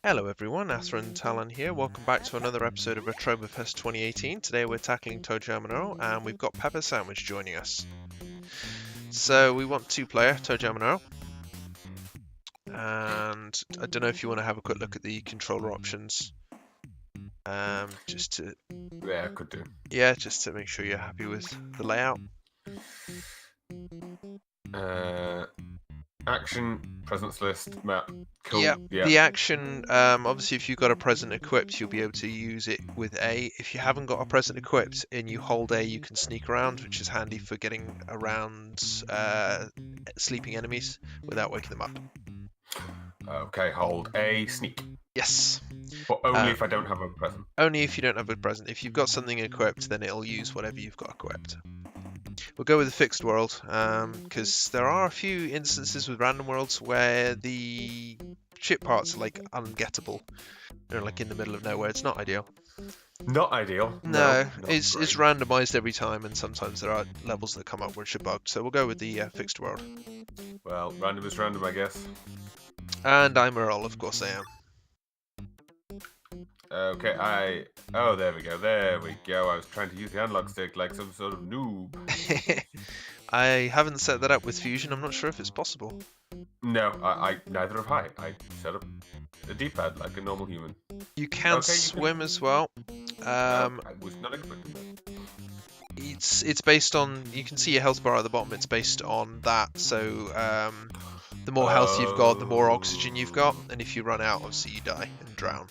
Hello everyone, Athrun and Talan here. Welcome back to another episode of Retroberfest 2018. Today we're tackling Toejam and Earl, and we've got Peppersandwich joining us. So we want two-player, Toejam and Earl. And I don't know if you want to have a quick look at the controller options. Just to... Yeah, could do. Yeah, just to make sure you're happy with the layout. Action, presence list, map. Cool. Yeah, the action, obviously if you've got a present equipped, you'll be able to use it with A. If you haven't got a present equipped and you hold A, you can sneak around, which is handy for getting around sleeping enemies without waking them up. Okay, hold A, sneak. Yes. But only if I don't have a present. Only if you don't have a present. If you've got something equipped, then it'll use whatever you've got equipped. We'll go with the fixed world, because there are a few instances with random worlds where the ship parts are like ungettable. They're like in the middle of nowhere. It's not ideal. Not ideal. No, it's randomized every time, and sometimes there are levels that come up which are bugged. So we'll go with the fixed world. Well, random is random, I guess. And I'm Earl, of course I am. Okay, Oh, there we go. There we go. I was trying to use the analog stick like some sort of noob. I haven't set that up with Fusion. I'm not sure if it's possible. No, I neither have I. I set up the D-pad like a normal human. You can swim as well. I was not expecting that. It's based on, you can see your health bar at the bottom. It's based on that. So the more health you've got, the more oxygen you've got, and if you run out, obviously you die and drown.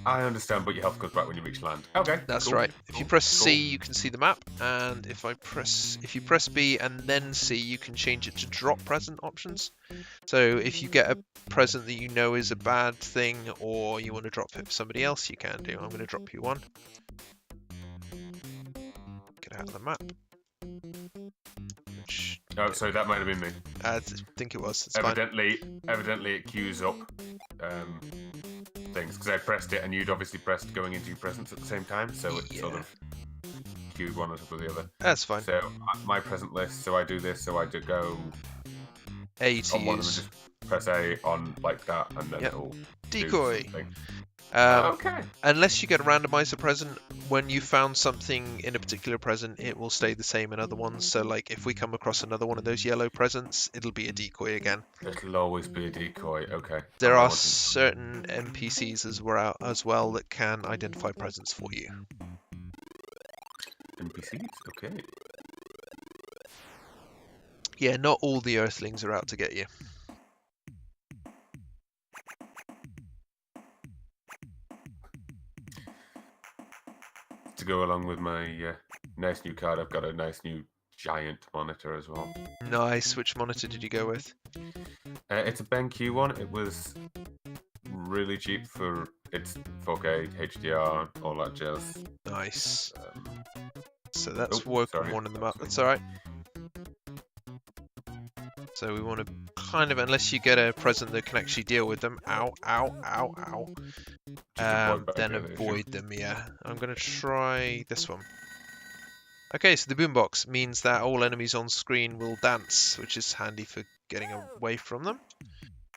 I understand, but your health goes back when you reach land. Okay, that's cool, right. If you press cool. C, you can see the map, and if you press B and then C, you can change it to drop present options. So if you get a present that you know is a bad thing, or you want to drop it for somebody else, you can do. I'm going to drop you one. Get out of the map. Oh, sorry, that might have been me. I think it was. It's evidently it queues up things, because I pressed it and you'd obviously pressed going into your presence at the same time, so it sort of queued one on top of the other. That's fine. So my present list, so I do this, so I do go A to on one use. and just press A on like that, and then it'll decoy. do something. Okay. Unless you get a randomizer present, when you found something in a particular present, it will stay the same in other ones. So, like, if we come across another one of those yellow presents, it'll be a decoy again. It'll always be a decoy. Okay. There are certain NPCs as well that can identify presents for you. NPCs? Okay. Yeah, not all the Earthlings are out to get you. To go along with my nice new card, I've got a nice new giant monitor as well. Nice. Which monitor did you go with? It's a BenQ one. It was really cheap for its 4K, HDR, all that jazz. Nice. So that's working one in the map. That's all right. So we want to kind of, unless you get a present that can actually deal with them, ow, ow, ow, ow, then avoid them, yeah. I'm going to try this one. Okay, so the boombox means that all enemies on screen will dance, which is handy for getting away from them.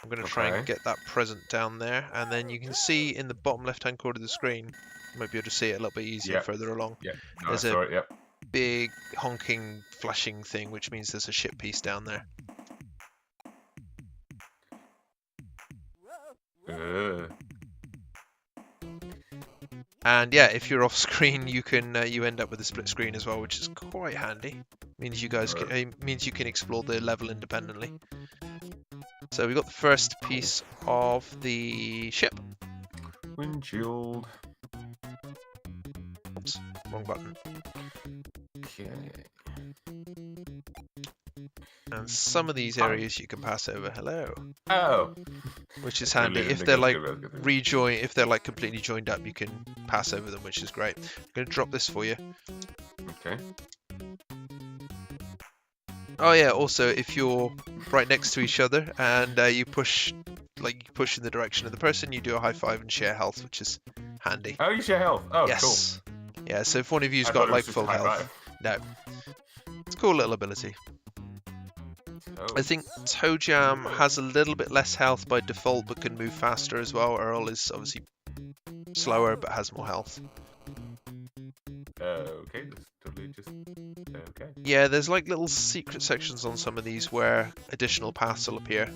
I'm going to try and get that present down there, and then you can see in the bottom left-hand corner of the screen, you might be able to see it a little bit easier further along. Yeah, there's a big honking, flashing thing, which means there's a ship piece down there. And yeah, if you're off screen, you can you end up with a split screen as well, which is quite handy. Means you guys means you can explore the level independently. So we got the first piece of the ship. Windshield. Oops, wrong button. Okay. And some of these areas you can pass over. Hello. Oh. Which is handy. If they're like if they're like completely joined up, you can pass over them, which is great. I'm going to drop this for you. Okay. Oh yeah, also if you're right next to each other and you push in the direction of the person, you do a high five and share health, which is handy. Oh, you share health? Oh, yes. Cool. Yeah, so if one of you's I got like full health. No. It's a cool little ability. Oh, I think Toejam has a little bit less health by default, but can move faster as well. Earl is obviously slower, but has more health. Okay, that's totally just okay. Yeah, there's like little secret sections on some of these where additional paths will appear.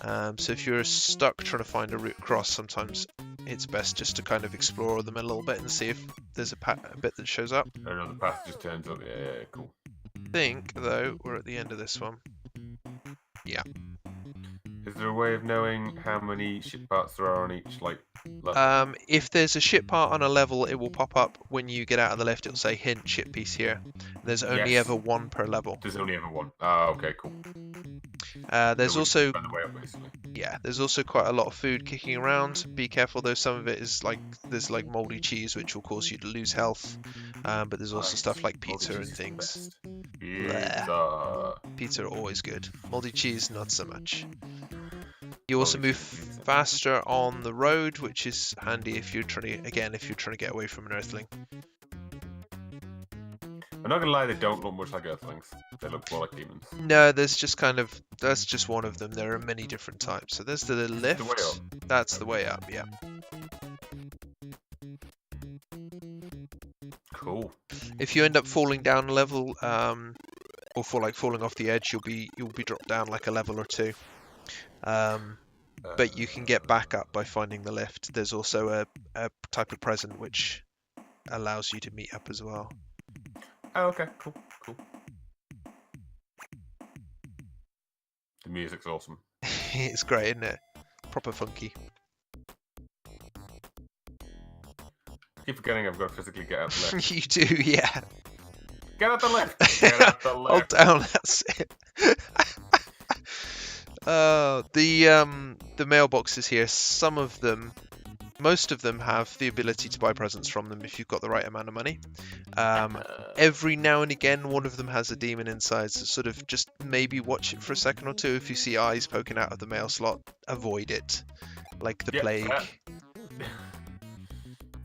So if you're stuck trying to find a route across, sometimes it's best just to kind of explore them a little bit and see if there's a bit that shows up. Another path just turns up. Yeah, cool. I think, though, we're at the end of this one. Yeah. Is there a way of knowing how many ship parts there are on each level? If there's a ship part on a level, it will pop up when you get out of the lift. It'll say hint ship piece here. There's only Yes. ever one per level. There's only ever one. Ah, okay, cool. There's So we also find the way up, basically. there's also quite a lot of food kicking around. Be careful though, some of it is there's like moldy cheese which will cause you to lose health. But there's also stuff like pizza and things. Pizza. Pizza are always good. Moldy cheese, not so much. You also move faster on the road, which is handy if you're trying to get away from an Earthling. I'm not gonna lie, they don't look much like Earthlings. They look more like demons. No, that's just one of them. There are many different types. So there's the lift. The way up. That's the way up, yeah. Cool. If you end up falling down a level, or falling off the edge, you'll be dropped down like a level or two. But you can get back up by finding the lift. There's also a type of present which allows you to meet up as well. Oh, okay, cool. The music's awesome. It's great, isn't it? Proper funky. I keep forgetting I've got to physically get out the lift. You do, yeah. Get out the lift! Get out the Hold lift! down, that's it. The mailboxes here, most of them have the ability to buy presents from them if you've got the right amount of money. Every now and again, one of them has a demon inside, so sort of just maybe watch it for a second or two. If you see eyes poking out of the mail slot, avoid it, like the plague.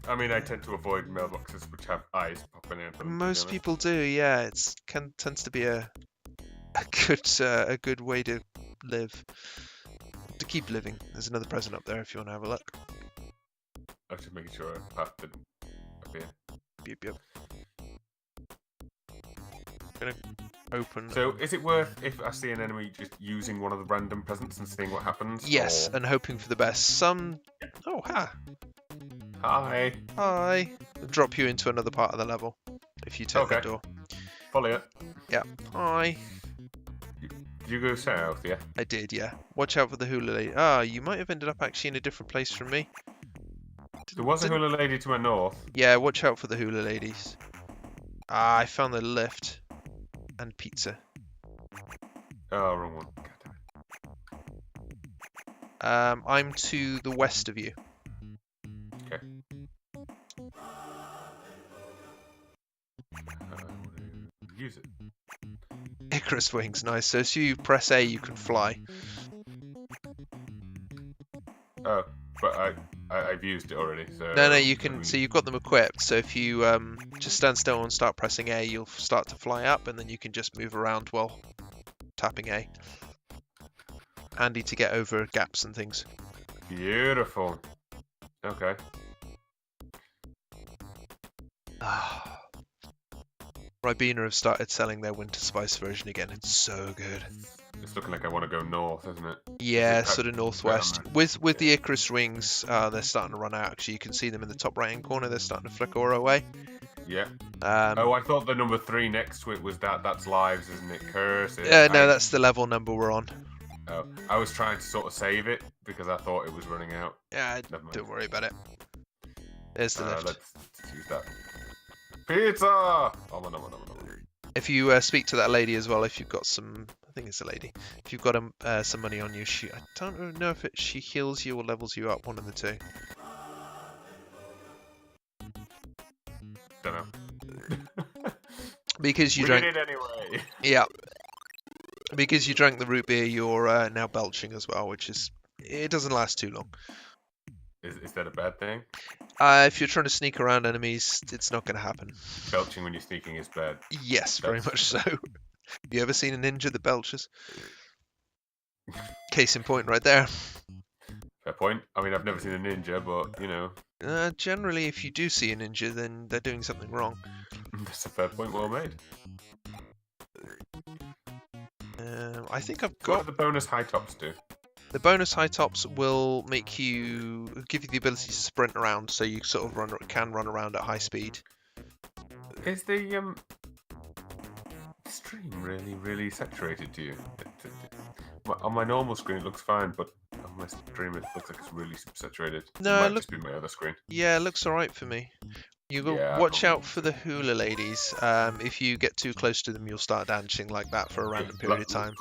I mean, I tend to avoid mailboxes which have eyes popping in them. Most people do, yeah. Tends to be a good way to live, to keep living. There's another present up there if you want to have a look. I was just making sure a path didn't appear. Yep. Gonna open. So, is it worth if I see an enemy just using one of the random presents and seeing what happens? Yes, or... and hoping for the best. Some. Oh, Hi. Hi. Drop you into another part of the level if you take the door. Follow it. Yeah. Hi. Did you go south? Yeah. I did. Yeah. Watch out for the hula lady. You might have ended up actually in a different place from me. There was a hula lady to my north. Yeah, watch out for the hula ladies. I found the lift and pizza. Oh, wrong one. I'm to the west of you. Okay. Use it. Icarus wings, nice. So as you press A, you can fly. Oh, but I've used it already. So No, you can. So you've got them equipped. So if you just stand still and start pressing A, you'll start to fly up, and then you can just move around while tapping A. Handy to get over gaps and things. Beautiful. Okay. Ribena have started selling their winter spice version again. It's so good. It's looking like I want to go north, isn't it? Yeah, sort of northwest. With the Icarus wings, they're starting to run out. Actually, you can see them in the top right-hand corner. They're starting to flicker away. Yeah. I thought the number 3 next to it was that's lives, isn't it? Curses. No, that's the level number we're on. Oh, I was trying to sort of save it because I thought it was running out. Yeah, don't worry about it. There's the lift. Let's use that. Pizza! If you speak to that lady as well, if you've got some, I think it's a lady. If you've got some money on you, I don't know if she heals you or levels you up, one of the two. Don't know. Because you we drank did it anyway. Yeah. Because you drank the root beer, you're now belching as well, it doesn't last too long. Is that a bad thing? If you're trying to sneak around enemies, it's not going to happen. Belching when you're sneaking is bad. Yes, very much so. You ever seen a ninja that belches? Case in point right there. Fair point. I mean, I've never seen a ninja, but, you know. Generally, if you do see a ninja, then they're doing something wrong. That's a fair point, well made. I think I've What do got... the bonus high tops do? The bonus high tops will give you the ability to sprint around, so you sort of can run around at high speed. Is the stream really saturated to you? On my normal screen it looks fine, but on my stream it looks like it's really saturated. No, it might just be my other screen. Yeah, it looks alright for me. You go watch out for the hula ladies. If you get too close to them, you'll start dancing like that for a random period of time.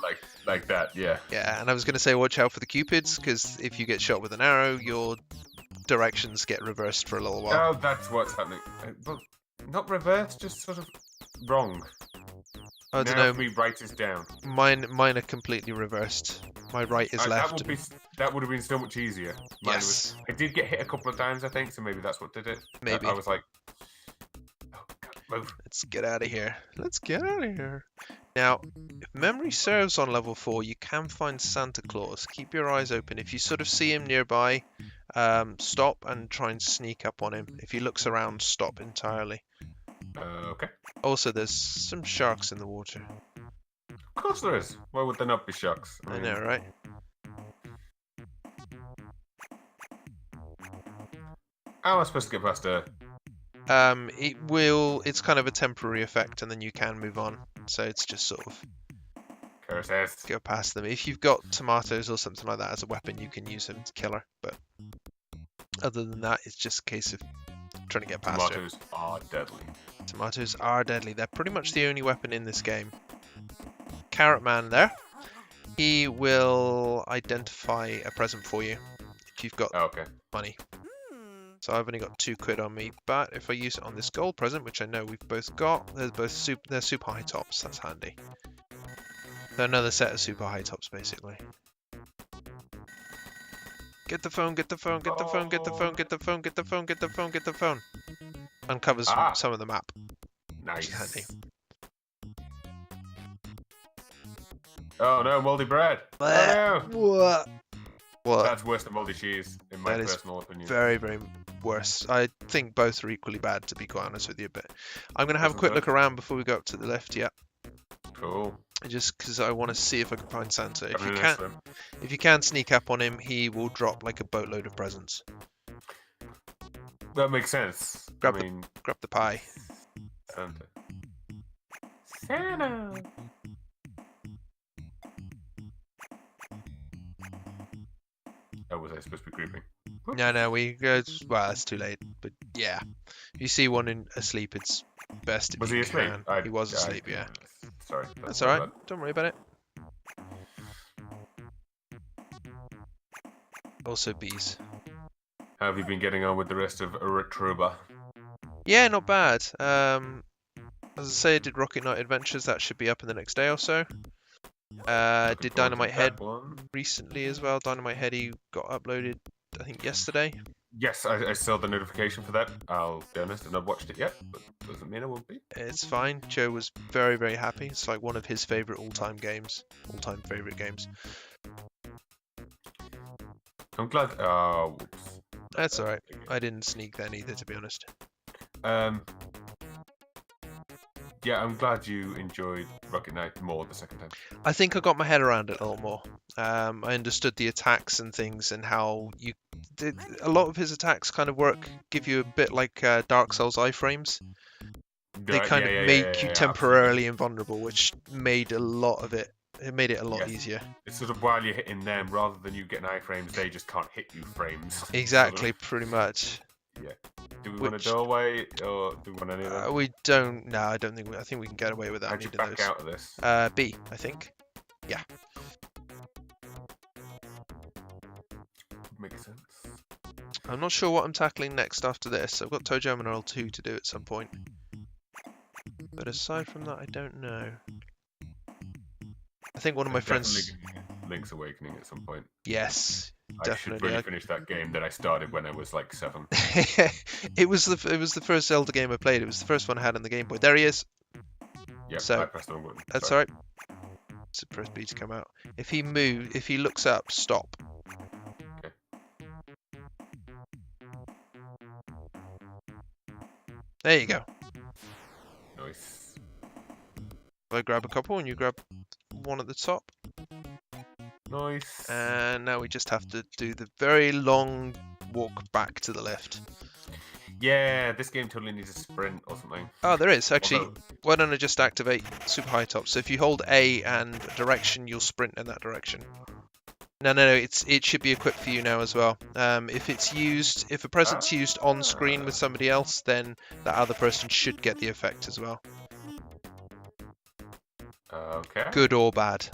Like that, yeah. Yeah, and I was going to say watch out for the cupids, because if you get shot with an arrow, your directions get reversed for a little while. Oh, that's what's happening. But not reversed, just sort of wrong. I don't know. know. Me right is down. Mine are completely reversed. My right is left. That would have been so much easier. Yes. I did get hit a couple of times, I think, so maybe that's what did it. Maybe. I was like, oh, God, move. Let's get out of here. Let's get out of here. Now, if memory serves on level 4, you can find Santa Claus. Keep your eyes open. If you sort of see him nearby, stop and try and sneak up on him. If he looks around, stop entirely. Okay. Also, there's some sharks in the water. Of course there is. Why would there not be sharks? I know, right? How am I supposed to get past her? It's kind of a temporary effect, and then you can move on. So it's just sort of go past them. If you've got tomatoes or something like that as a weapon, you can use them to kill her. But other than that, it's just a case of trying to get past her. Tomatoes are deadly. Tomatoes are deadly. They're pretty much the only weapon in this game. Carrot Man there. He will identify a present for you if you've got money. So I've only got £2 on me, but if I use it on this gold present, which I know we've both got, they're super high tops. That's handy. They're another set of super high tops, basically. Get the phone, get the phone, get the phone, get the phone, get the phone, get the phone, get the phone, get the phone. Uncovers some of the map. Nice. Handy. Oh no, moldy bread. Oh no. What? That's worse than moldy cheese, in my personal opinion. Very, very worse. I think both are equally bad, to be quite honest with you. But I'm going to have a quick look around before we go up to the lift. Yeah. Cool. Just because I want to see if I can find Santa. If you can sneak up on him, he will drop like a boatload of presents. That makes sense. Grab the pie. Santa. Oh, was I supposed to be creeping? No, well, it's too late. But yeah, if you see one asleep, it's best if was he asleep? He was asleep, yeah. Sorry. That's alright. Don't worry about it. Also bees. How have you been getting on with the rest of Retroberfest? Yeah, not bad. As I say, I did Rocket Knight Adventures. That should be up in the next day or so. Did Dynamite Head recently as well. Dynamite Head he got uploaded, I think, yesterday. Yes, I saw the notification for that. I'll be honest, I've not watched it yet, but doesn't mean I won't be. It's fine. Joe was very, very happy. It's like one of his favourite all-time favourite games. I'm glad. Oh, whoops. That's alright. I didn't sneak then either, to be honest. Yeah, I'm glad you enjoyed Rocket Knight more the second time. I think I got my head around it a little more. I understood the attacks and things and how a lot of his attacks kind of give you a bit like Dark Souls iframes. They kind of make you temporarily invulnerable, which made it a lot easier. It's sort of while you're hitting them, rather than you getting iframes, they just can't hit you frames. Exactly, pretty much. Yeah. Do we want a doorway or do we want any of them? We don't. No, I don't think. I think we can get away with that. How'd you back out of this? B, I think. Yeah. Makes sense. I'm not sure what I'm tackling next after this. I've got Toejam and Earl 2 to do at some point. But aside from that, I don't know. I think one of my friends... Link's Awakening at some point. Yes, definitely. I should really finish that game that I started when I was like 7. It was the first Zelda game I played. It was the first one I had on the Game Boy. There he is. Yeah, So I pressed the wrong button. that's Sorry. all right. So press B to come out. If he looks up, stop. Okay. There you go. Nice. I grab a couple and you grab one at the top. Nice. And now we just have to do the very long walk back to the left. Yeah, this game totally needs a sprint or something. Oh, there is. Actually, Although- why don't I just activate super high top? So if you hold A and direction, you'll sprint in that direction. No, it should be equipped for you now as well. If a present's used on screen with somebody else, then that other person should get the effect as well. Okay. Good or bad.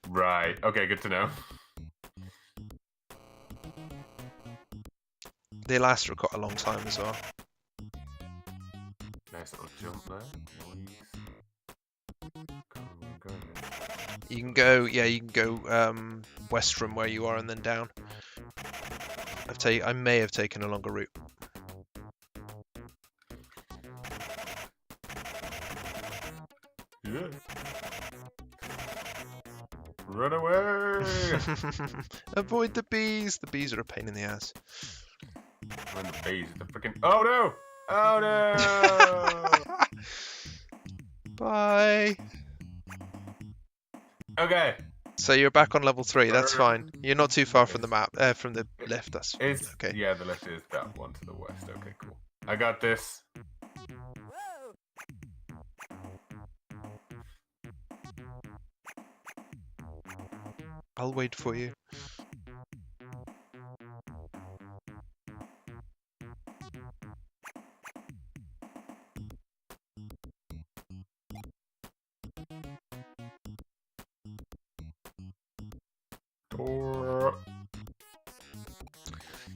Right. Okay, good to know. They last for quite a long time as well. Nice little jump there. You can go west from where you are and then down. I may have taken a longer route. Yeah. Run away! Avoid the bees. The bees are a pain in the ass. Run the bees. The freaking. Oh no! Oh no! Bye. Okay. So you're back on level 3. That's fine. You're not too far from the map. From the left. That's okay. Yeah, the left is that one to the west. Okay, cool. I got this. I'll wait for you.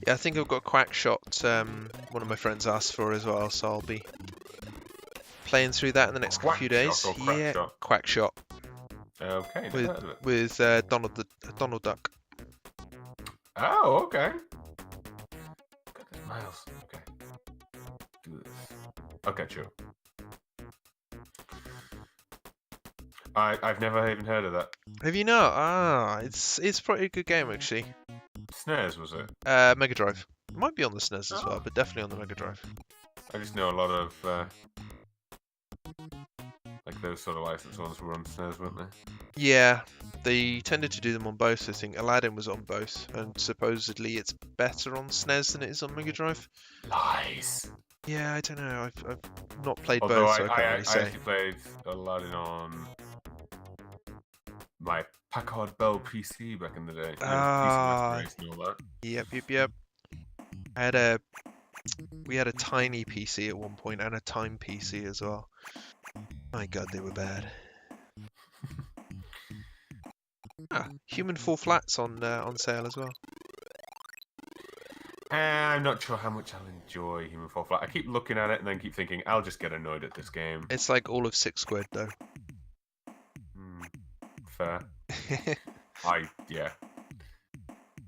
Yeah, I think I've got Quack Shot. One of my friends asked for as well, so I'll be playing through that in the next Quack few days. Shot or Quack Yeah, Shot? Quack Shot Okay. never heard of it. with Donald Duck. Oh, okay. Goodness, Miles. Okay. Do this. Okay, sure. I've never even heard of that. Have you not? Ah, it's probably a good game actually. SNES, was it? Mega Drive. It might be on the SNES as well, but definitely on the Mega Drive. I just know a lot of like those sort of licensed ones were on SNES, weren't they? Yeah, they tended to do them on both. I think Aladdin was on both, and supposedly it's better on SNES than it is on Mega Drive. Nice. Yeah, I don't know. I've not played Although both, so I can't really I say. actually played Aladdin on my Packard Bell PC back in the day. Ah. PC Master Race and all that. Yep. We had a tiny PC at one point and a Time PC as well. My God, they were bad. Human 4 Flats on sale as well. I'm not sure how much I'll enjoy Human Fall Flat. I keep looking at it and then keep thinking, I'll just get annoyed at this game. It's like all of £6 though. Fair. Yeah.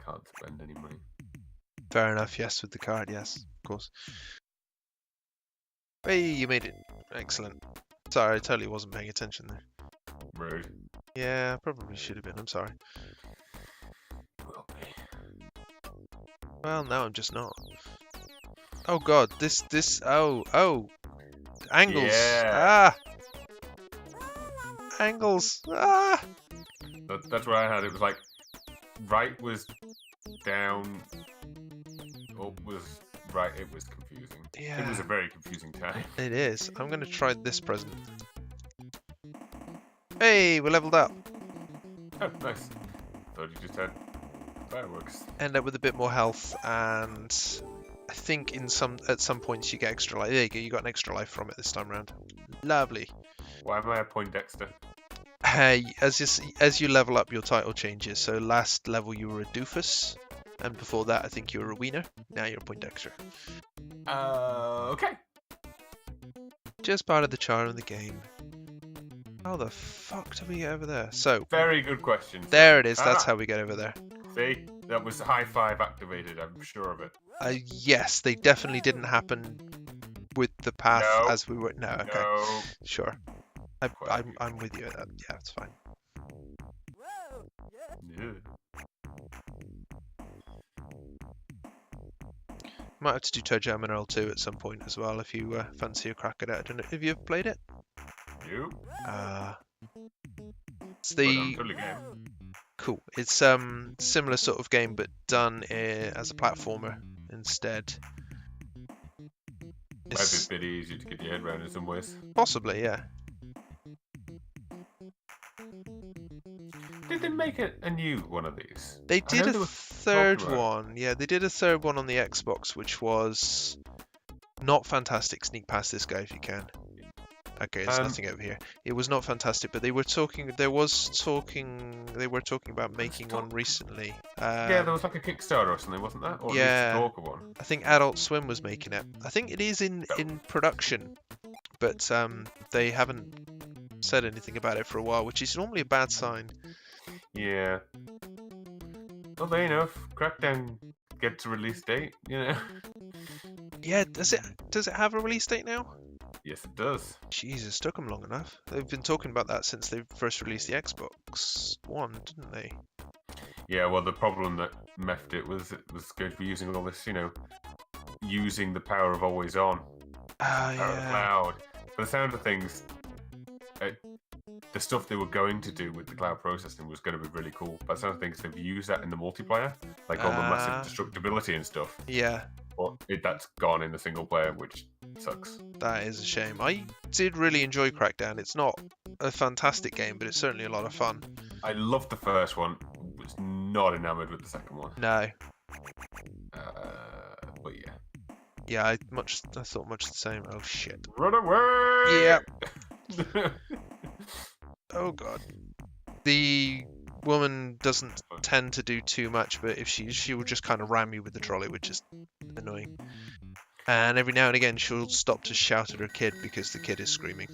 Can't spend any money. Fair enough, yes, with the card, yes, of course. Hey, you made it. Excellent. Sorry, I totally wasn't paying attention there. Rude. Yeah, probably should have been, I'm sorry. Will be. Well, now I'm just not. Oh God, oh. Angles. Yeah. Angles. Ah. That's what I had. It was like, right was down, up was right. It was confusing. Yeah. It was a very confusing time. It is. I'm going to try this present. Hey, we're leveled up. Oh, nice. Thought you just had fireworks. End up with a bit more health, and I think at some points you get extra life. There you go. You got an extra life from it this time around. Lovely. Why am I a Poindexter? As you level up, your title changes. So last level you were a doofus, and before that I think you were a wiener. Now you're a Poindexter. Okay. Just part of the charm of the game. How the fuck do we get over there? So Very good question. there it is. That's how we get over there. See, that was high five activated. I'm sure of it. Yes, they definitely didn't happen with the path No. as we were. No, okay, No. sure. I'm with you at that. Yeah, it's fine. Yeah. Might have to do Toejam and Earl 2 at some point as well if you fancy a crack at it. I don't know. Have you ever played it? You? It's But I'm the totally game. cool. It's similar sort of game but done as a platformer instead. Might be a bit easier to get your head around in some ways. Possibly, yeah. Did they make a new one of these? They did a they were third talking about one. Yeah, they did a third one on the Xbox, which was not fantastic. Sneak past this guy if you can. Okay, there's nothing over here. It was not fantastic, but they were talking. They were talking about making one recently. Yeah, there was like a Kickstarter or something, wasn't that? Or yeah. at least talk of one. I think Adult Swim was making it. I think it is in production, but they haven't said anything about it for a while, which is normally a bad sign. Yeah. Well, they enough. Crackdown gets a release date, you know. Yeah, does it have a release date now? Yes, it does. Jesus, took them long enough. They've been talking about that since they first released the Xbox One, didn't they? Yeah, well, the problem that meffed it was going to be using all this, you know, using the power of always on. Power of cloud. By the sound of things, the stuff they were going to do with the cloud processing was going to be really cool. By the sound of things, they've used that in the multiplayer, like all the massive destructibility and stuff. Yeah. But that's gone in the single player, which sucks. That is a shame. I did really enjoy Crackdown. It's not a fantastic game, but it's certainly a lot of fun. I loved the first one. Was not enamored with the second one. No. But yeah. Yeah, I thought much the same. Oh shit. Run away! Yeah. Oh god. The woman doesn't tend to do too much, but if she will just kind of ram you with the trolley, which is annoying. And every now and again she'll stop to shout at her kid because the kid is screaming.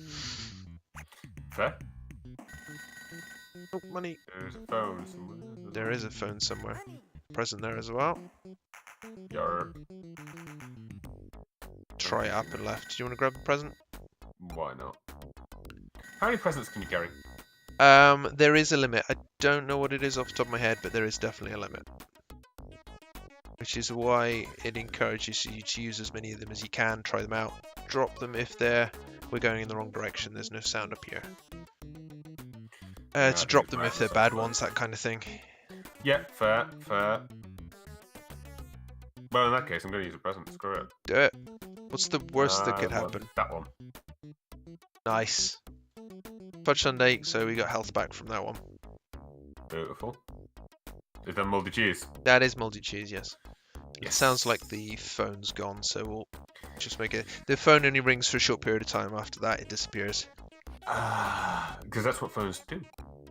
Fair. Oh, money. There's a phone somewhere. There is a phone somewhere. Present there as well. Yarp. Try it up and left. Do you want to grab the present? Why not? How many presents can you carry? There is a limit. I don't know what it is off the top of my head, but there is definitely a limit. Which is why it encourages you to use as many of them as you can, try them out, drop them if we're going in the wrong direction, there's no sound up here. To drop them if they're bad ones, that kind of thing. Yeah, fair. Well, in that case, I'm going to use a present. Screw it. Do it. What's the worst that could happen? That one. Nice. Fudge Sundae, so we got health back from that one. Beautiful. Is that moldy cheese? That is moldy cheese, yes. Yes. It sounds like the phone's gone, so we'll just make it. The phone only rings for a short period of time. After that, it disappears. Because that's what phones do.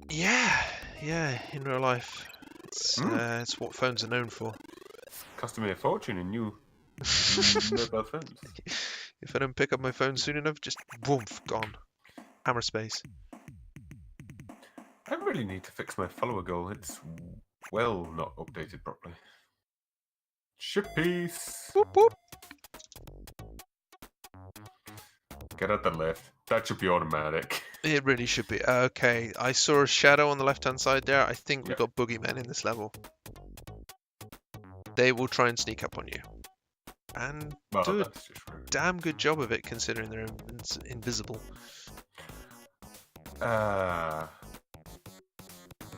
Yeah, in real life. It's what phones are known for. Costing me a fortune in new mobile phones. If I don't pick up my phone soon enough, just woof, gone. Hammer space. I really need to fix my follower goal. It's well not updated properly. Ship piece. Boop, boop. Get out the lift. That should be automatic. It really should be. Okay, I saw a shadow on the left-hand side there. I think we've got boogeymen in this level. They will try and sneak up on you. And do a damn good job of it, considering they're invisible.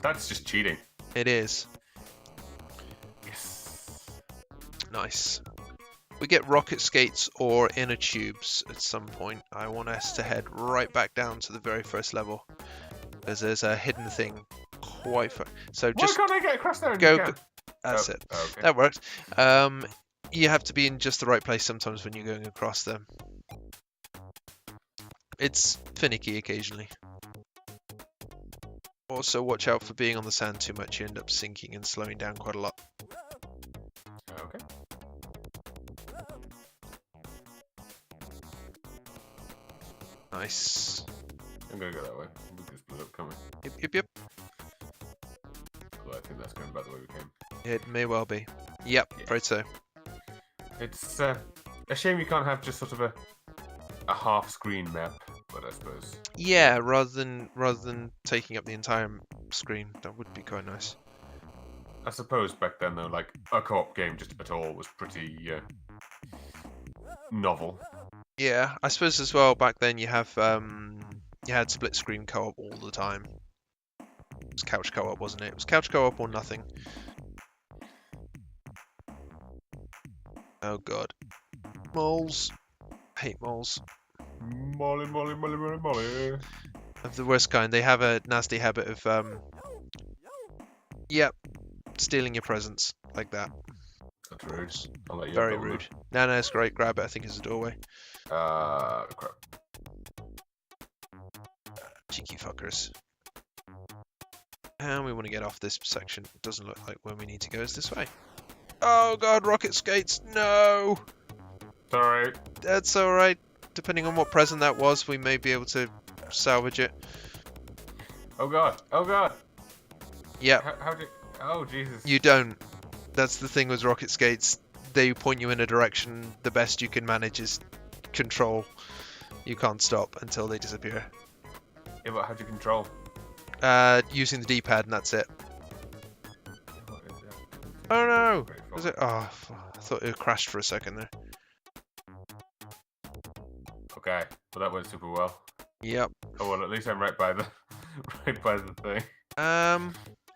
That's just cheating. It is. Yes. Nice. We get rocket skates or inner tubes at some point. I want us to head right back down to the very first level. Because there's a hidden thing quite far. So just why can't I get across there? Go. That's it. Okay. That works. You have to be in just the right place sometimes when you're going across them. It's finicky occasionally. Also, watch out for being on the sand too much. You end up sinking and slowing down quite a lot. Okay. Nice. I'm gonna go that way. We can split up, can't we? Yep. Well, I think that's going back the way we came. It may well be. Yep, right so. It's a shame you can't have just sort of a half-screen map but I suppose. Yeah, rather than taking up the entire screen, that would be quite nice. I suppose back then though, like a co-op game just at all was pretty novel. Yeah, I suppose as well back then you had split screen co-op all the time. It was couch co-op, wasn't it? It was couch co-op or nothing. Oh god. Moles. Hate moles. Molly. Of the worst kind. They have a nasty habit of yep, stealing your presents like that. That's rude. I'll let you Very have that rude. No, it's great. Grab it. I think it's a doorway. Crap. Cheeky fuckers. And we want to get off this section. It doesn't look like where we need to go is this way. Oh god, rocket skates! No! Sorry. That's alright. Depending on what present that was, we may be able to salvage it. Oh god. Yep. How did? Oh Jesus. You don't. That's the thing with rocket skates. They point you in a direction. The best you can manage is control. You can't stop until they disappear. Yeah, but how do you control? Using the D-pad, and that's it. Oh no! Was it? Oh, I thought it crashed for a second there. Okay, well that went super well. Yep. Oh well, at least I'm right by the thing.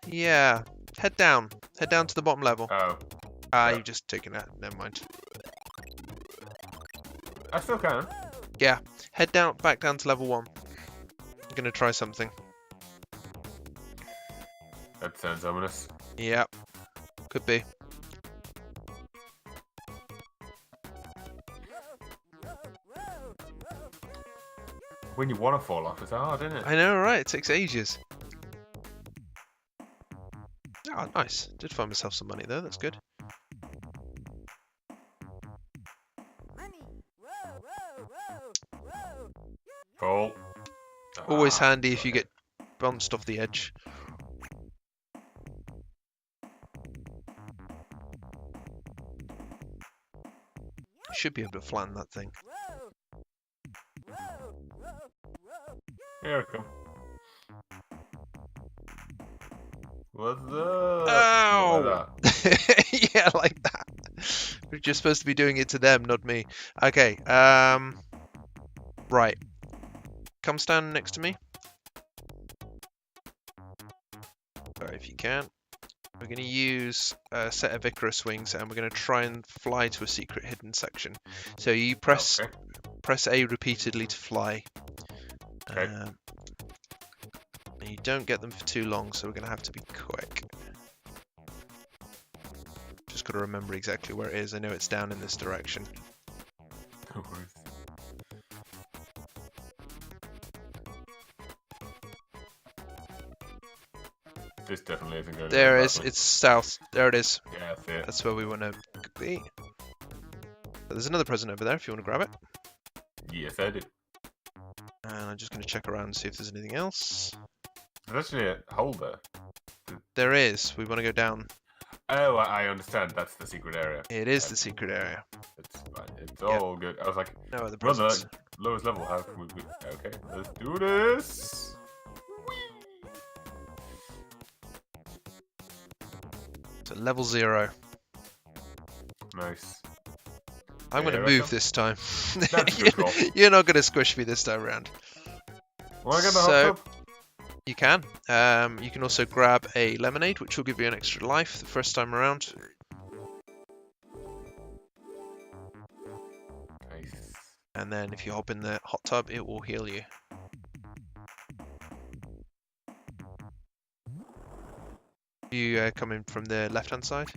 Yeah. Head down. Head down to the bottom level. Oh. You've just taken that. Never mind. I still can. Yeah. Head down, back down to level 1. I'm gonna try something. That sounds ominous. Yep. Could be. When you want to fall off, it's hard, isn't it? I know, right? It takes ages. Oh, nice. Did find myself some money though. That's good. Fall. Always handy if you get bounced off the edge. Should be able to flatten that thing. Here I come. What's up? Ow! Yeah, like that. We're just supposed to be doing it to them, not me. Okay, right. Come stand next to me. Sorry, if you can. We're going to use a set of Icarus wings, and we're going to try and fly to a secret hidden section. So you press A repeatedly to fly. Okay. And you don't get them for too long, so we're going to have to be quick. Just got to remember exactly where it is. I know it's down in this direction. No worries. This definitely isn't going to There it is. It's south. There it is. Yeah, that's it. That's where we want to be. There's another present over there if you want to grab it. Yes, I do. And I'm just going to check around and see if there's anything else. There's actually a hole there. There is. We want to go down. Oh, I understand. That's the secret area. It is the secret area. It's fine. It's all good. I was like, No other well, presents. the lowest level. How can we? Okay, let's do this. So level 0. Nice. I'm going to Here I move come. this time. That's a good call. You're not going to squish me this time around. Want to get the hot So, tub? you can. You can also grab a lemonade, which will give you an extra life the first time around. Nice. And then if you hop in the hot tub, it will heal you. You come in from the left-hand side.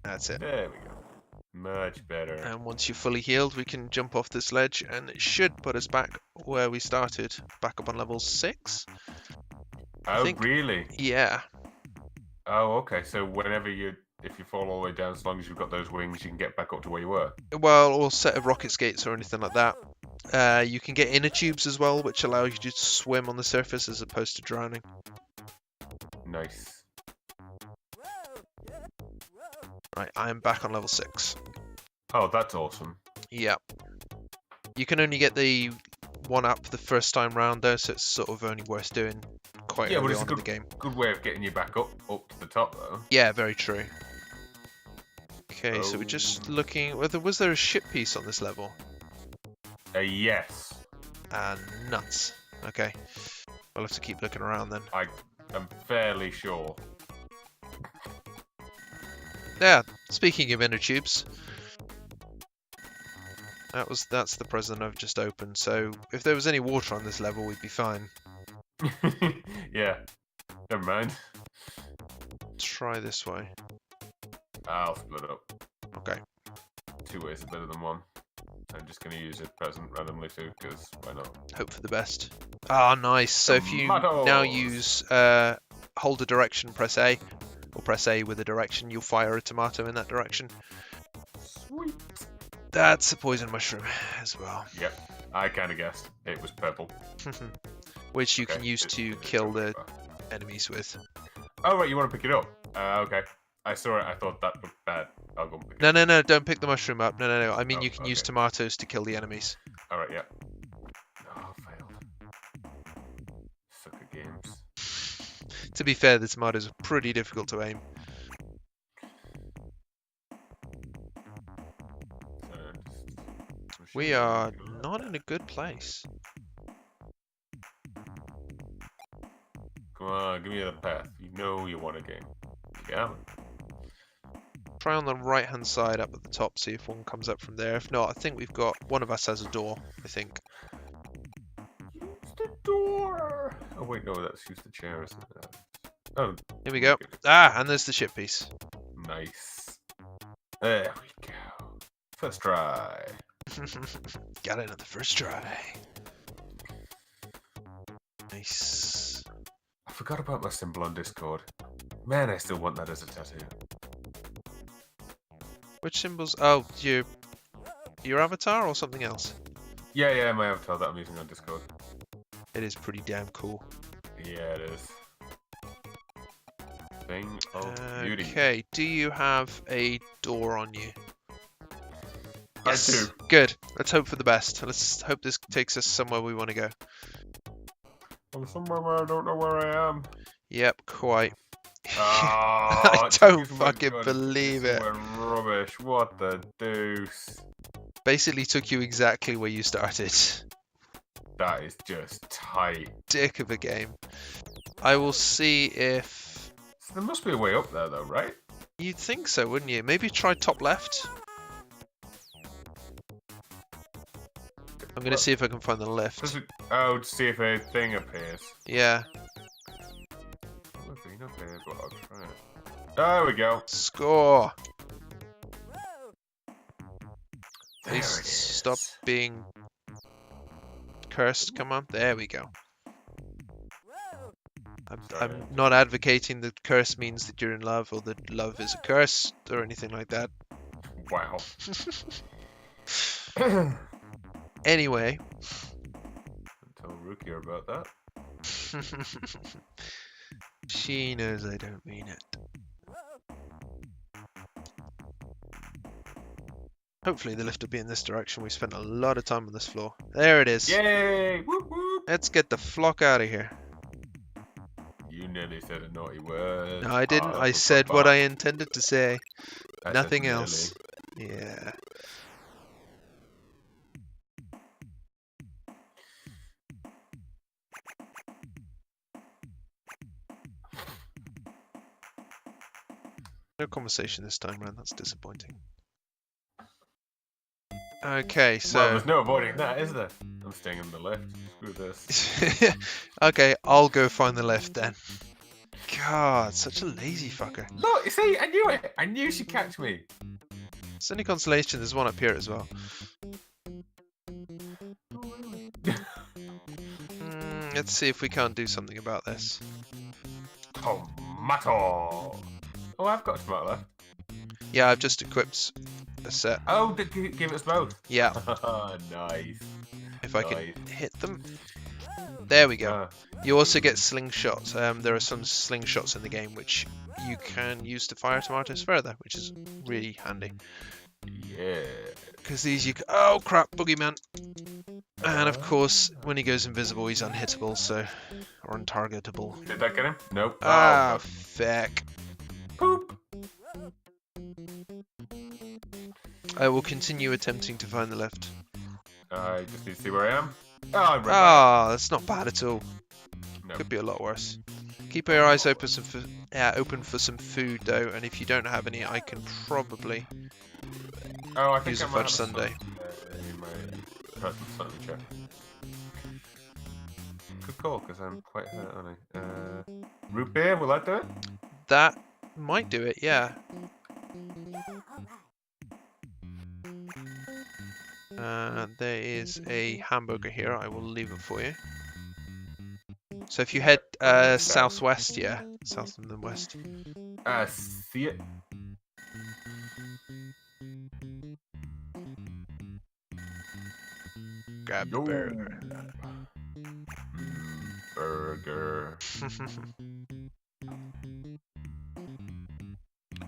That's it. There we go. Much better. And once you're fully healed, we can jump off this ledge, and it should put us back where we started, back up on level 6. Oh, think- really? Yeah. Oh, okay. So whenever if you fall all the way down, as long as you've got those wings, you can get back up to where you were. Well, or set of rocket skates or anything like that. You can get inner tubes as well, which allow you to swim on the surface as opposed to drowning. Nice. Right, I'm back on level 6. Oh, that's awesome. Yeah. You can only get the one up the first time round though, so it's sort of only worth doing quite early on in the game. Good way of getting you back up to the top though. Yeah, very true. Okay, so we're just looking. Was there a ship piece on this level? Yes. Nuts. Okay, we'll have to keep looking around then. I am fairly sure. Yeah. Speaking of inner tubes, that's the present I've just opened. So if there was any water on this level, we'd be fine. Yeah. Never mind. Try this way. I'll split up. Okay. 2 ways is better than 1. I'm just going to use a present randomly too, because why not? Hope for the best. Ah, nice. So if you now use hold a direction, press A, or press A with a direction, you'll fire a tomato in that direction. Sweet. That's a poison mushroom as well. Yep. I kind of guessed. It was purple. Which you can use to kill the enemies with. Oh, right. You want to pick it up? Okay. I saw it. I thought that looked bad. I'll go and pick it up. No. Don't pick the mushroom up. No. I mean, you can use tomatoes to kill the enemies. All right. Yeah. Oh, failed. Sucker games. To be fair, the tomatoes are pretty difficult to aim. We are not in a good place. Come on, give me the path. You know you want a game. Yeah. Try on the right-hand side up at the top, see if one comes up from there. If not, I think we've got... One of us has a door, I think. Use the door! Oh, wait, no, that's use the chair, isn't it? Oh. Here we go. Ah, and there's the ship piece. Nice. There we go. First try. Got it on the first try. Nice. I forgot about my symbol on Discord. Man, I still want that as a tattoo. Which symbols? Oh, your avatar or something else? Yeah, my avatar that I'm using on Discord. It is pretty damn cool. Yeah, it is. Thing of beauty. Okay, do you have a door on you? Yes. I do. Good. Let's hope for the best. Let's hope this takes us somewhere we want to go. I'm somewhere where I don't know where I am. Yep, quite. Oh, I don't fucking believe it. Rubbish. What the deuce? Basically took you exactly where you started. That is just tight. Dick of a game. I will see if... So there must be a way up there though, right? You'd think so, wouldn't you? Maybe try top left? I'm going to see if I can find the lift. Oh, to see if a thing appears. Yeah. Nothing appears, but I'll try it. There we go. Score! There Please it is. stop being cursed. Come on. There we go. I'm not advocating that curse means that you're in love or that love is a curse or anything like that. Wow. Anyway. Tell Rukia about that. She knows I don't mean it. Hopefully the lift will be in this direction. We spent a lot of time on this floor. There it is. Yay! Whoop whoop! Let's get the flock out of here. You nearly said a naughty word. No, I didn't. I said what I intended to say. Nothing else. Yeah. No conversation this time round. That's disappointing. Okay, so... Well, there's no avoiding that, is there? I'm staying in the lift. Screw this. Okay, I'll go find the lift then. God, such a lazy fucker. Look, you see, I knew it. I knew she'd catch me. It's only consolation. There's one up here as well. Let's see if we can't do something about this. Tomato. Oh, I've got a tomato left. Yeah, I've just equipped a set. Oh, give us both. Yeah. Nice. If I can hit them. There we go. You also get slingshots. There are some slingshots in the game which you can use to fire tomatoes further, which is really handy. Yeah. Because these you... Oh, crap, boogeyman. And, of course, when he goes invisible, he's unhittable, so... Or untargetable. Did that get him? Nope. Ah, Oh, feck. poop. I will continue attempting to find the lift. I just need to see where I am. Oh, I'm right Ah, that's not bad at all. No. Could be a lot worse. Keep your eyes open for some food, though, and if you don't have any, I can probably Oh, I think use I a might fudge have sundae. In my present sandwich. Yeah. Good call, because I'm quite hurt, aren't I? Root beer, will that do it? That might do it, yeah. There is a hamburger here. I will leave it for you. So if you head southwest, yeah, south and then west. See it. Grab the Yo. burger. Burger.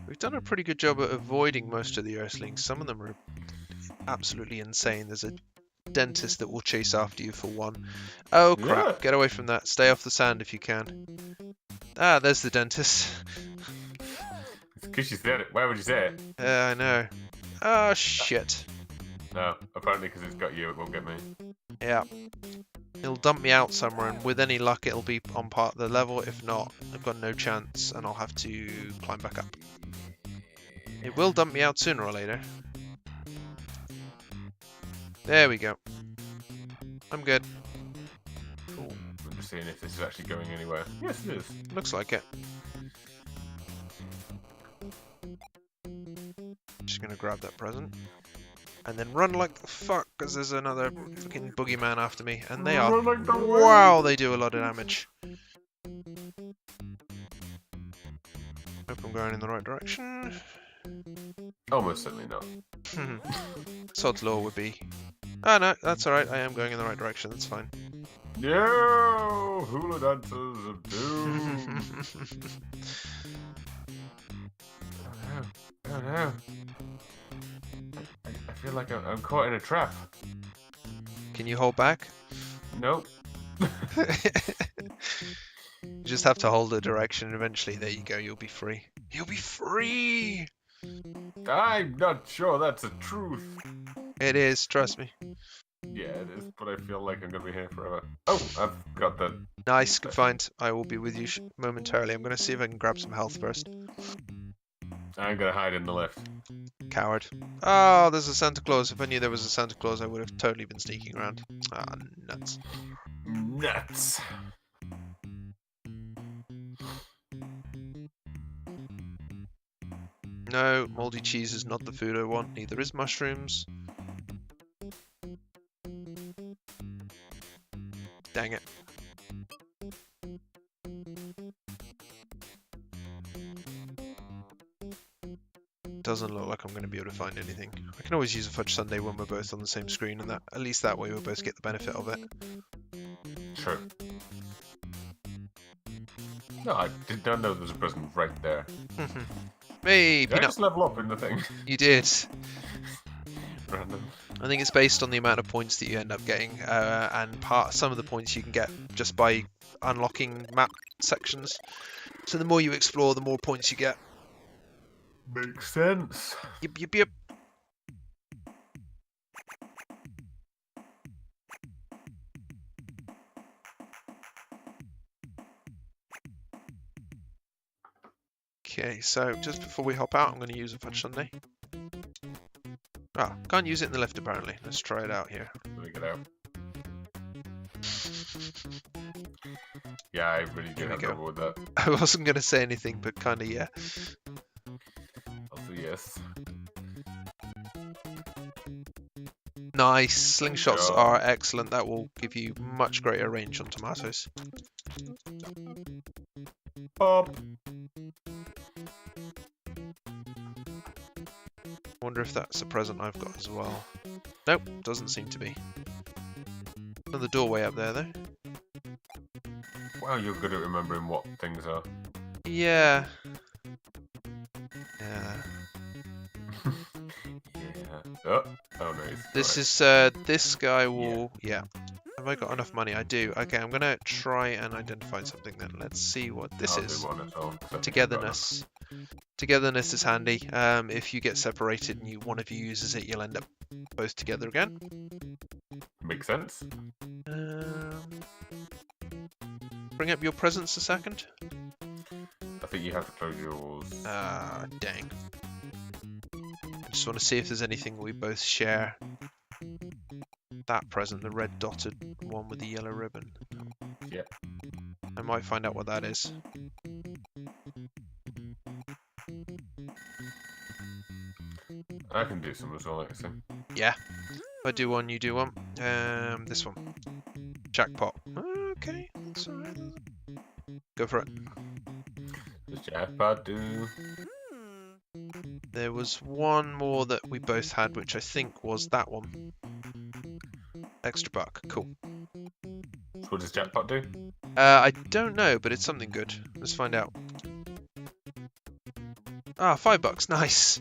We've done a pretty good job at avoiding most of the Earthlings. Some of them are absolutely insane. There's a dentist that will chase after you for one. Oh crap, Yeah. get away from that. Stay off the sand if you can. Ah, there's the dentist. It's because you said it. Why would you say it? I know. Oh shit. No, apparently because it's got you, it won't get me. Yeah. It'll dump me out somewhere, and with any luck it'll be on part of the level. If not, I've got no chance and I'll have to climb back up. It will dump me out sooner or later. There we go. I'm good. Cool. I'm just seeing if this is actually going anywhere. Yes, it is. Looks like it. Just gonna grab that present. And then run like the fuck, because there's another fucking boogeyman after me. And they are... Run like the Wow, they do a lot of damage. Hope I'm going in the right direction. Almost certainly not. Sod's Law would be... Oh no, that's alright, I am going in the right direction, that's fine. Yo! Hula dancers of doom! Oh no. I feel like I'm caught in a trap. Can you hold back? Nope. You just have to hold the direction and eventually, there you go, you'll be free. You'll be free! I'm not sure that's the truth. It is, trust me. Yeah, it is, but I feel like I'm gonna be here forever. Oh, I've got that. Nice, good find. I will be with you momentarily. I'm going to see if I can grab some health first. I'm gonna hide in the lift. Coward. Oh, there's a Santa Claus. If I knew there was a Santa Claus, I would have totally been sneaking around. Ah, nuts. Nuts. No, moldy cheese is not the food I want. Neither is mushrooms. Dang it. Doesn't look like I'm going to be able to find anything. I can always use a fudge sundae when we're both on the same screen, and that at least that way we'll both get the benefit of it. True. No, I did not know there was a person right there. Hey, Did I Peanut. just level up in the thing? You did. Random. I think it's based on the amount of points that you end up getting, and some of the points you can get just by unlocking map sections. So the more you explore, the more points you get. Makes sense. Yep, yep, yep. Okay, so just before we hop out, I'm going to use a fudge sundae. Ah, can't use it in the lift apparently. Let's try it out here. Let me get out. Yeah, I really did have trouble with that. I wasn't going to say anything, but kind of yeah. Also, yes. Nice. Slingshots job. are excellent. That will give you much greater range on tomatoes. Pop. Wonder if that's a present I've got as well. Nope, doesn't seem to be. Another doorway up there though. Wow, you're good at remembering what things are. Yeah. Yeah. Oh, no, This is, this guy will... Yeah. Have I got enough money? I do. Okay, I'm gonna try and identify something then. Let's see what this is. Togetherness. Togetherness is handy. If you get separated and one of you uses it, you'll end up both together again. Makes sense. Bring up your presents a second. I think you have to close yours. Dang. I just want to see if there's anything we both share. That present, the red dotted one with the yellow ribbon. Yeah. I might find out what that is. I can do some as well, like I say. Yeah. If I do one, you do one. This one. Jackpot. Okay, that's alright. Go for it. Does jackpot do? There was one more that we both had, which I think was that one. Extra buck. Cool. So what does jackpot do? I don't know, but it's something good. Let's find out. Ah, $5. Nice.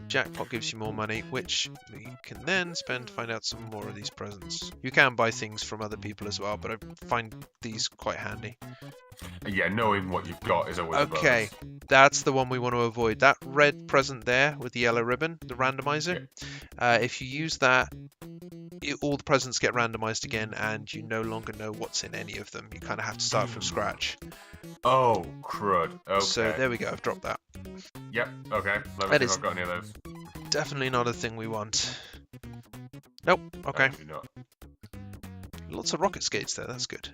Jackpot gives you more money, which you can then spend to find out some more of these presents. You can buy things from other people as well, but I find these quite handy. Yeah, knowing what you've got is always okay. A bonus. That's the one we want to avoid. That red present there with the yellow ribbon, the randomizer. Yeah. If you use that, all the presents get randomized again, and you no longer know what's in any of them. You kind of have to start from scratch. Oh, crud. Okay. So there we go. I've dropped that. Yep. Okay. Let me see if I've got any of those. Definitely not a thing we want. Nope. Okay. Not. Lots of rocket skates there. That's good.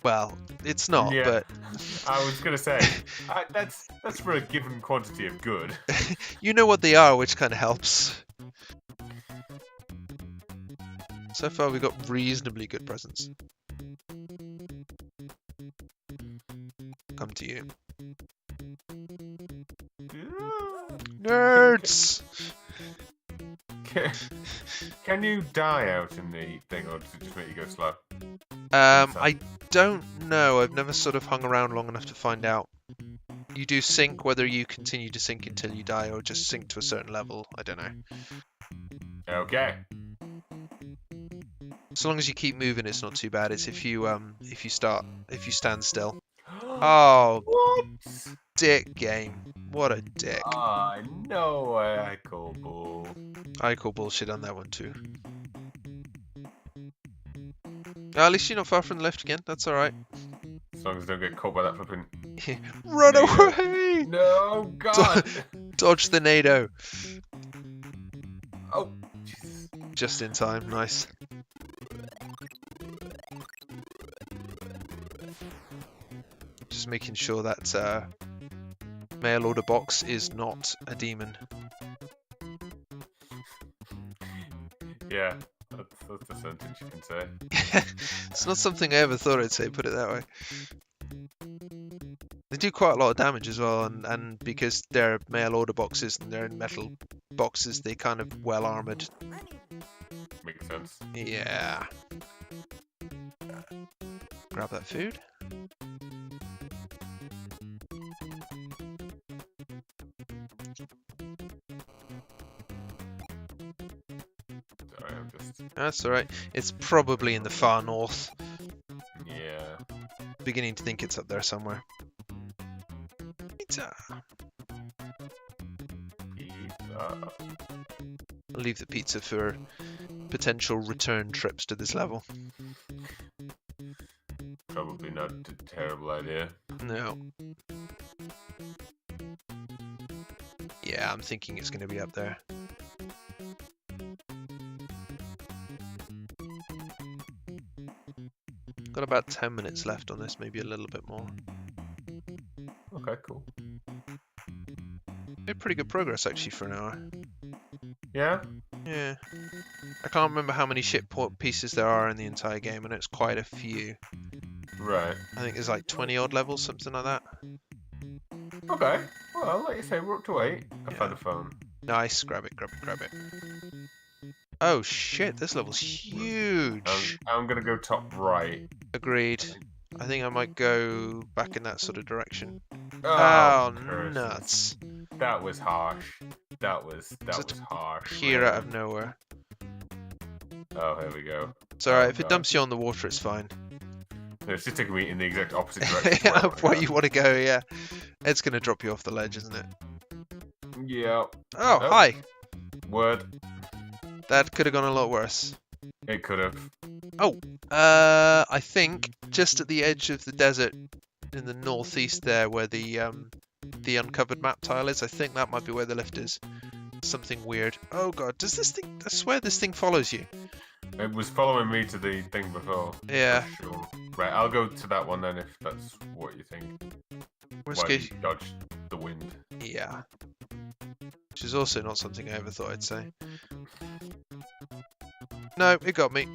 Well, it's not, yeah, but... I was going to say, that's for a given quantity of good. You know what they are, which kind of helps. So far, we've got reasonably good presents. Come to you. Nerds! Can you die out in the thing, or does it just make you go slow? I don't know. I've never sort of hung around long enough to find out. You do sink, whether you continue to sink until you die or just sink to a certain level. I don't know. Okay. As long as you keep moving, it's not too bad. It's if you stand still. Oh, what? Dick game. What a dick. I know I call bull. I call bullshit on that one too. At least you're not far from the left again. That's alright. As long as I don't get caught by that flipping... Run away! No, God! Dodge the NATO. Oh, Jesus. Just in time. Nice. Just making sure that mail order box is not a demon. Yeah, that's a sentence you can say. It's not something I ever thought I'd say, put it that way. They do quite a lot of damage as well, and because they're mail order boxes and they're in metal boxes, they kind of well armored. Makes sense. Yeah. Grab that food. Sorry, I'm just... That's alright. It's probably in the far north. Yeah. Beginning to think it's up there somewhere. Pizza. Pizza. I'll leave the pizza for potential return trips to this level. Probably not a terrible idea. No. Yeah, I'm thinking it's going to be up there. Got about 10 minutes left on this, maybe a little bit more. Okay, cool. Made pretty good progress actually for an hour. Yeah? Yeah. I can't remember how many ship pieces there are in the entire game, and it's quite a few. Right. I think there's like 20 odd levels, something like that. Okay. Well, like you say, we're up to 8. I found a phone. Nice. Grab it, grab it, grab it. Oh shit, this level's huge. I'm gonna go top right. Agreed. I think I might go back in that sort of direction. Oh, curses. nuts. That was harsh. That was harsh. Here man. out of nowhere. Oh, here we go. It's alright, if it God. dumps you on the water, it's fine. No, it's just taking me in the exact opposite direction. Of where you want to go, yeah. It's going to drop you off the ledge, isn't it? Yeah. Oh, hi. Word. That could have gone a lot worse. It could have. Oh, I think just at the edge of the desert in the northeast there, where the uncovered map tile is, I think that might be where the lift is. Something weird. Oh god, does this thing? I swear this thing follows you. It was following me to the thing before. Yeah. For sure. Right, I'll go to that one then if that's what you think. Worst Why case, you dodged the wind. yeah. Which is also not something I ever thought I'd say. No, it got me.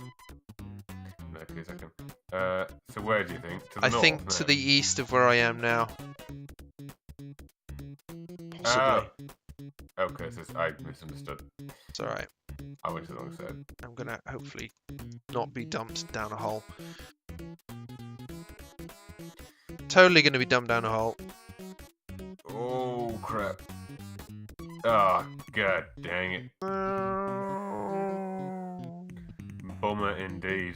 No, give me a second. So where do you think? To the I north, think to the east of where I am now. Possibly. Okay, so I misunderstood. It's alright. I went to the wrong side. I'm gonna hopefully not be dumped down a hole. Totally gonna be dumped down a hole. Oh crap. Oh, god dang it. Bummer indeed.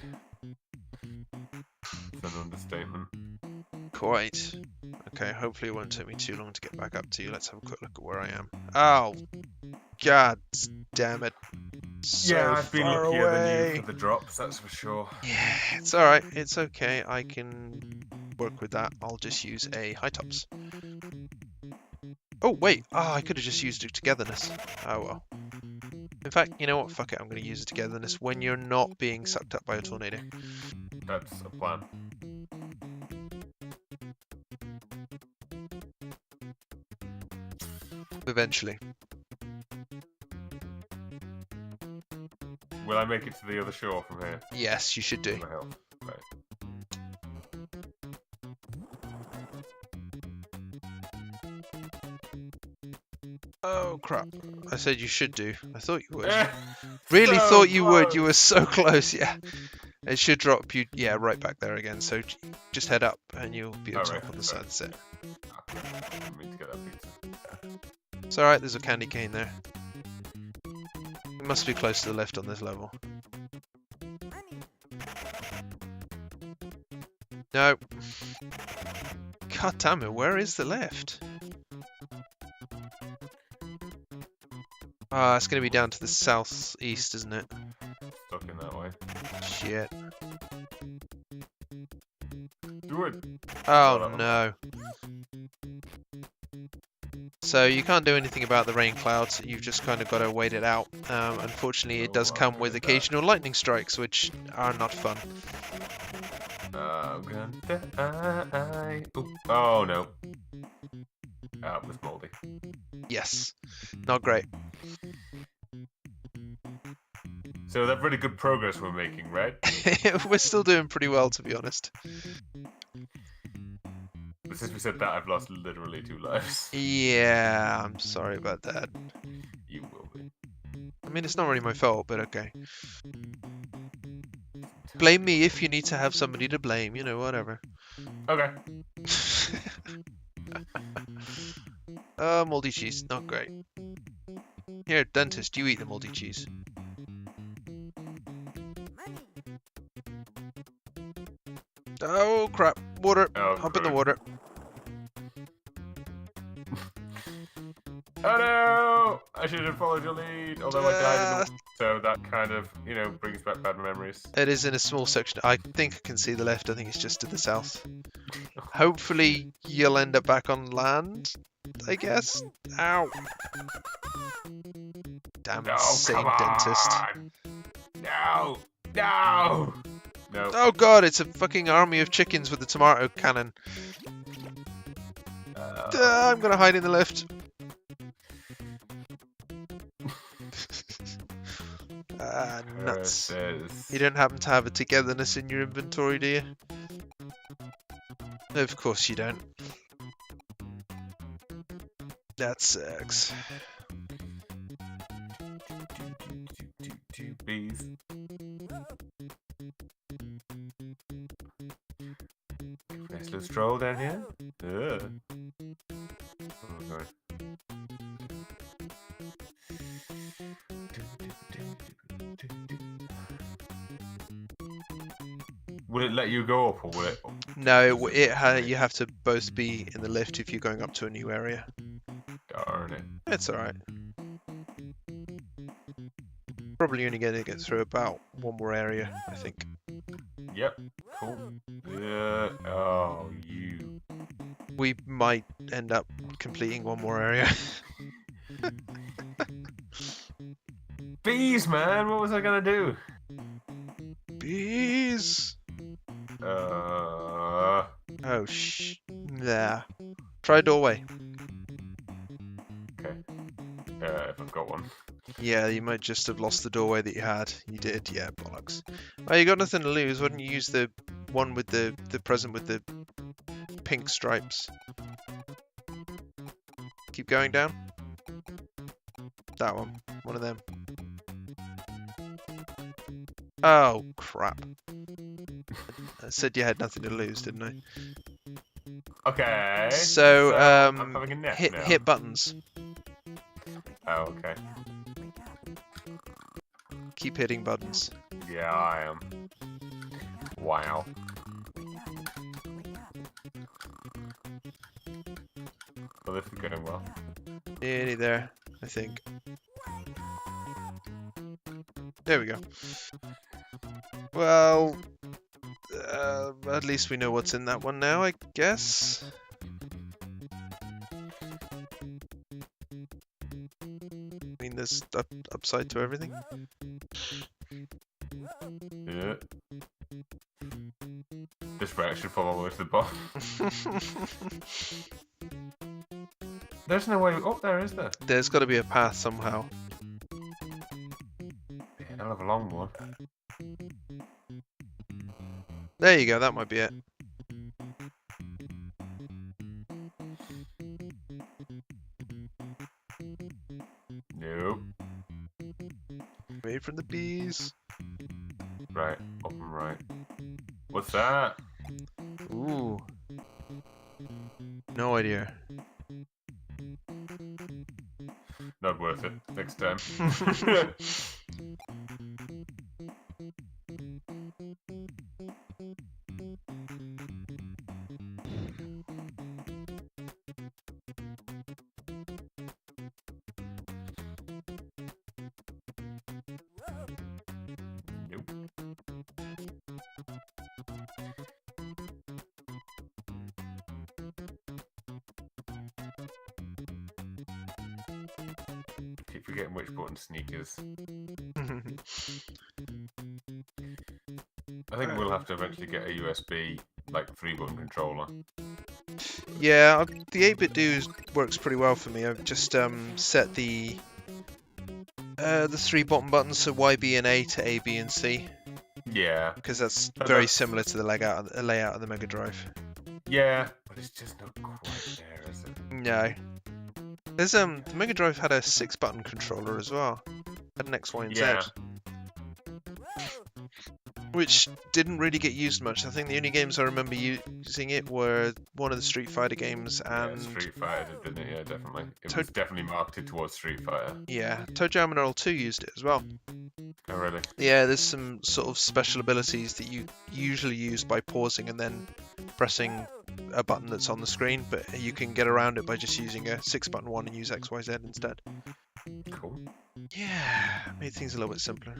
It's an understatement. Quite. Okay, hopefully it won't take me too long to get back up to you. Let's have a quick look at where I am. Oh, god damn it. So Yeah, I've been far luckier away. than you for the drops, that's for sure. Yeah, it's alright. It's okay. I can work with that. I'll just use a high tops. Oh, wait. Oh, I could have just used a togetherness. Oh, well. In fact, you know what? Fuck it. I'm going to use a togetherness when you're not being sucked up by a tornado. That's a plan. Eventually. Will I make it to the other shore from here? Yes, you should do. My health. Right. Oh, crap. I said you should do. I thought you would. Really thought you would. You were so close, yeah. It should drop you, yeah, right back there again. So just head up and you'll be on top on the side. That's it. Okay. I need to get that pizza. It's alright, there's a candy cane there. It must be close to the left on this level. No. God damn it, where is the left? Ah, it's going to be down to the southeast, isn't it? Stuck in that way. Shit. Do it! Oh no. So you can't do anything about the rain clouds, you've just kind of got to wait it out. Unfortunately, it does come with occasional lightning strikes, which are not fun. I'm gonna die. Ooh. Oh no. It was moldy. Yes. Not great. So that really good progress we're making, right? We're still doing pretty well, to be honest. But since we said that, I've lost literally 2 lives. Yeah, I'm sorry about that. You will be. I mean, it's not really my fault, but okay. Blame me if you need to have somebody to blame, you know, whatever. Okay. Moldy cheese, not great. Here, dentist, you eat the moldy cheese. Oh crap, water, hop in the water. Oh no! I should have followed your lead, although I died in the... So that kind of, you know, brings back bad memories. It is in a small section. I think I can see the left. I think it's just to the south. Hopefully you'll end up back on land, I guess. Ow. Damn No, insane come dentist. on. No! No! No. Oh god, it's a fucking army of chickens with a tomato cannon. I'm gonna hide in the lift. Nuts. You don't happen to have a togetherness in your inventory, do you? Of course you don't. That sucks. Bees. Nice little stroll down here. Oh, sorry. Will it let you go up, or will it? No, you have to both be in the lift if you're going up to a new area. Darn it. It's alright. Probably only going to get through about one more area, I think. Yep. Cool. Oh, you. We might end up completing one more area. Bees, man. What was I gonna do? Bees. Uh. Oh There. Try doorway. Okay. If I've got one. Yeah, you might just have lost the doorway that you had. You did, yeah, bollocks. Oh, you got nothing to lose. Why don't you use the one with the present with the pink stripes? Keep going down. That one. One of them. Oh, crap. I said you had nothing to lose, didn't I? Okay. So, I'm having a nap now. hit buttons. Oh, okay. Keep hitting buttons. Yeah, I am. Wow. Well, this is going well. Nearly there, I think. There we go. Well, at least we know what's in that one now, I guess. I mean, there's upside to everything. Yeah. This rat should fall all the way to the bottom. There's no way up there, is there? There's got to be a path somehow. Yeah, hell of a long one. There you go, that might be it. Nope. Away from the bees. Right, up and right. What's that? Ooh. No idea. Not worth it. Next time. Nope. Keep forgetting which button sneakers. I think we'll have to eventually get a USB, like, 3-button controller. Yeah, the 8-bit do works pretty well for me. I've just set the 3 bottom buttons, so Y, B, and A to A, B, and C. Yeah. Because that's very similar to the layout of the Mega Drive. Yeah, but it's just not quite there, is it? No. There's the Mega Drive had a 6-button controller as well. Had an X, Y, and Z. Which didn't really get used much. I think the only games I remember using it were one of the Street Fighter games and... Yeah, Street Fighter, didn't it? Yeah, definitely. It was definitely marketed towards Street Fighter. Yeah, Toejam and Earl 2 used it as well. Oh, really? Yeah, there's some sort of special abilities that you usually use by pausing and then pressing a button that's on the screen, but you can get around it by just using a 6-button one and use X, Y, Z instead. Cool. Yeah, made things a little bit simpler.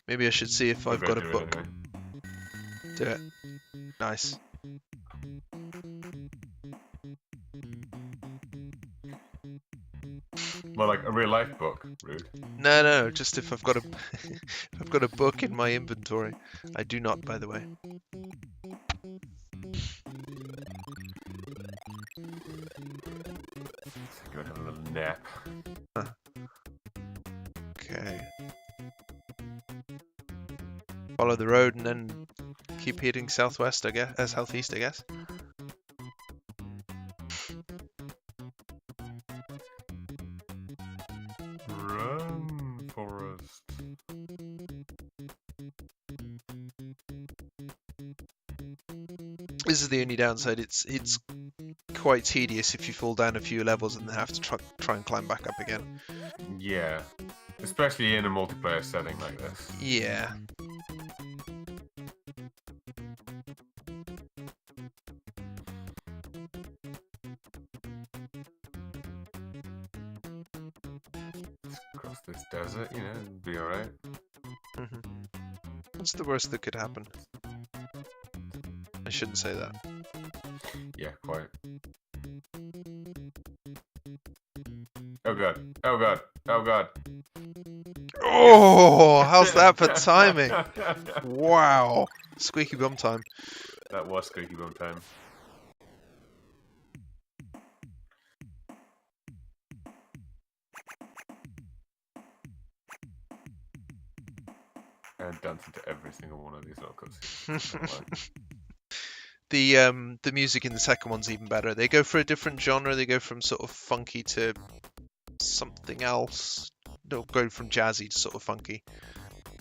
Maybe I should see if I've got a book. Do it. Nice. Well, like a real life book, rude. No, just if I've got a if I've got a book in my inventory. I do not, by the way. Go and have a little nap. Huh. Okay. Follow the road and then keep heading southwest, I guess. Southeast, I guess. Run, Forest. This is the only downside. It's quite tedious if you fall down a few levels and then have to try and climb back up again. Yeah, especially in a multiplayer setting like this. Yeah. Across this desert, you know, it'd be alright. What's the worst that could happen? I shouldn't say that. Yeah, quite. Oh god, oh god, oh god. Oh, how's that for timing? Wow. Squeaky bum time. That was squeaky bum time. And dance into every single one of these little cutscenes. The music in the second one's even better. They go for a different genre. They go from sort of funky to something else. They'll go from jazzy to sort of funky.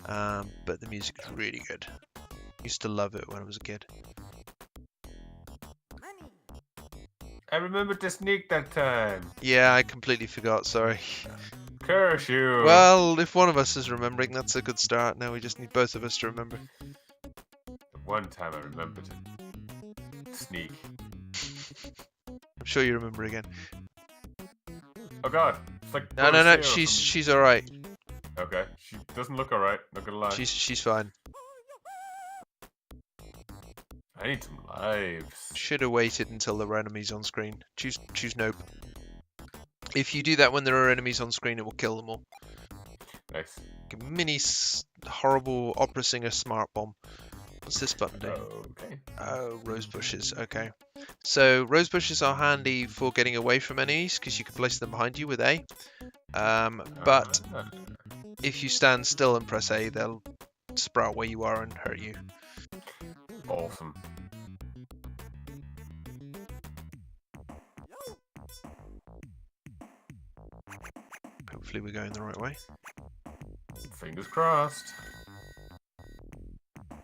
But the music is really good. Used to love it when I was a kid. I remembered to sneak that time. Yeah, I completely forgot. Sorry. Curse you. Well, if one of us is remembering, that's a good start. Now we just need both of us to remember. The one time I remembered to sneak. I'm sure you remember again. Oh god. It's like No. She's all right. Okay. She doesn't look alright. Not gonna lie. She's fine. I need some lives. Should have waited until there were enemies on screen. Choose nope. If you do that when there are enemies on screen, it will kill them all. Nice. Like a mini horrible opera singer smart bomb. What's this button do? Okay. Oh, rose bushes. Okay. So rose bushes are handy for getting away from enemies because you can place them behind you with A. But if you stand still and press A, they'll sprout where you are and hurt you. Awesome. Hopefully we're going the right way. Fingers crossed.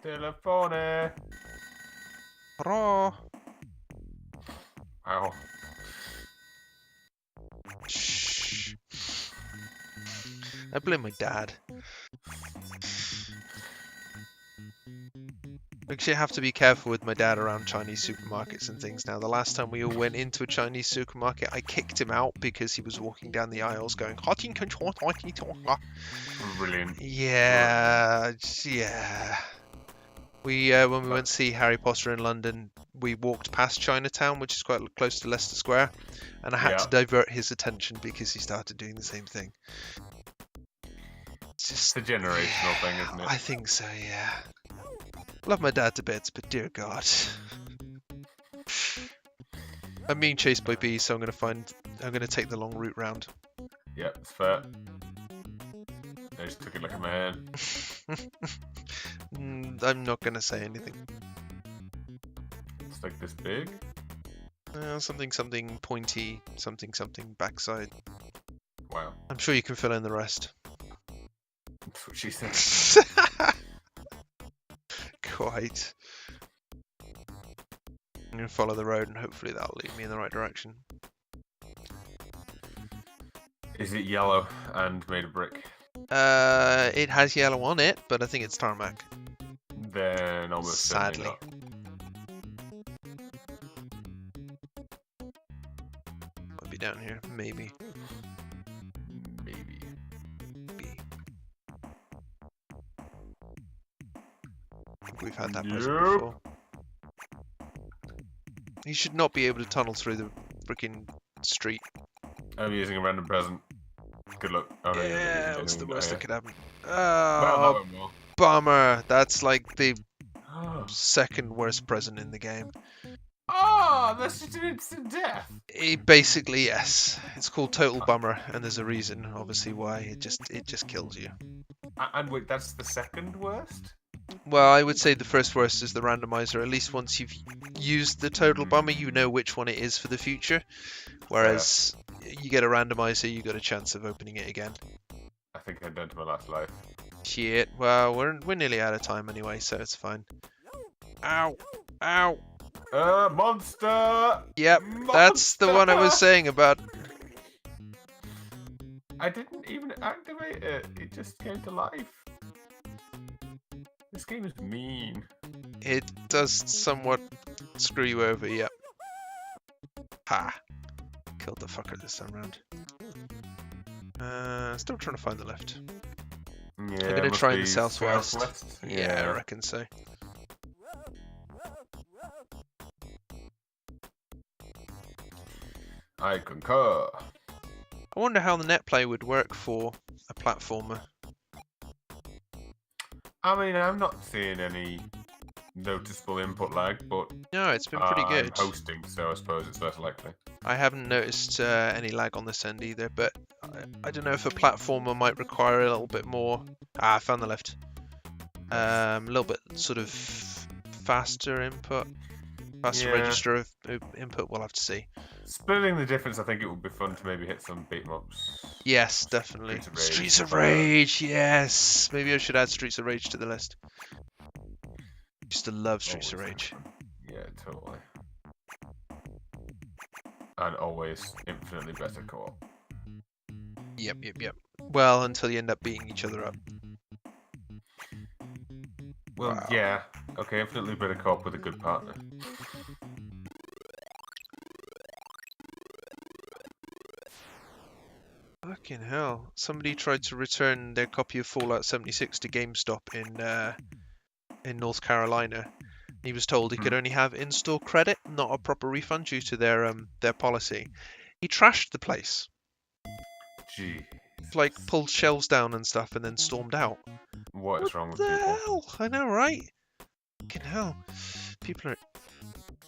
Telephone. Hurrah! Wow. Shh. I blame my dad. Actually, I have to be careful with my dad around Chinese supermarkets and things now. The last time we all went into a Chinese supermarket, I kicked him out because he was walking down the aisles going, Brilliant. yeah. We when we went to see Harry Potter in London, we walked past Chinatown, which is quite close to Leicester Square, and I had to divert his attention because he started doing the same thing. It's a generational thing, isn't it? I think so, yeah. Love my dad to bits, but dear God. I'm being chased by bees, so I'm gonna take the long route round. Yep, it's fair. I just took it like a man. I'm not gonna say anything. It's like this big? Something pointy, something backside. Wow. I'm sure you can fill in the rest. That's what she said. Quite. I'm gonna follow the road and hopefully that'll lead me in the right direction. Is it yellow and made of brick? It has yellow on it, but I think it's tarmac. Then almost sadly. not. Might be down here, maybe. Maybe. I think we've had that present before. You should not be able to tunnel through the freaking street. I'm using a random present. Good luck. Oh, no, Yeah, what's the worst that could happen? Well, Oh, that went well. bummer. That's like the second worst present in the game. Oh, that's just an instant death. Basically, yes. It's called Total Bummer, and there's a reason, obviously, why it just kills you. And wait, that's the second worst? Well, I would say the first worst is the randomizer. At least once you've used the Total Bummer, you know which one it is for the future. Whereas you get a randomizer, you got a chance of opening it again. think I'm down to my last life. Shit. Well, we're nearly out of time anyway, so it's fine. Ow! Ow! Monster! Yep, Monster! that's the one I was saying about. I didn't even activate it. It just came to life. This game is mean. It does somewhat screw you over, yep. Ha! Killed the fucker this time round. Still trying to find the lift. Yeah, I'm gonna try in the southwest. southwest. Yeah, I reckon so. I concur. I wonder how the net play would work for a platformer. I mean, I'm not seeing any noticeable input lag, but No, it's been pretty good. I'm hosting, so I suppose it's less likely. I haven't noticed any lag on this end either, but I don't know if a platformer might require a little bit more. Ah, I found the lift. A little bit sort of faster input, faster register of input. We'll have to see. Splitting the difference, I think it would be fun to maybe hit some beat 'em ups. Yes, definitely. Streets Streets of Rage. of Rage, yes. Maybe I should add Streets of Rage to the list. Used to love Streets of Rage. Yeah, totally. And always infinitely better co-op. Yep. Well, until you end up beating each other up. Well, Wow. yeah. Okay, infinitely better co-op with a good partner. Fucking hell. Somebody tried to return their copy of Fallout 76 to GameStop in North Carolina. He was told he could only have in-store credit, not a proper refund due to their policy. He trashed the place. Gee. Like, pulled shelves down and stuff and then stormed out. What is wrong with What the people? hell? I know, right? Fucking hell. People are At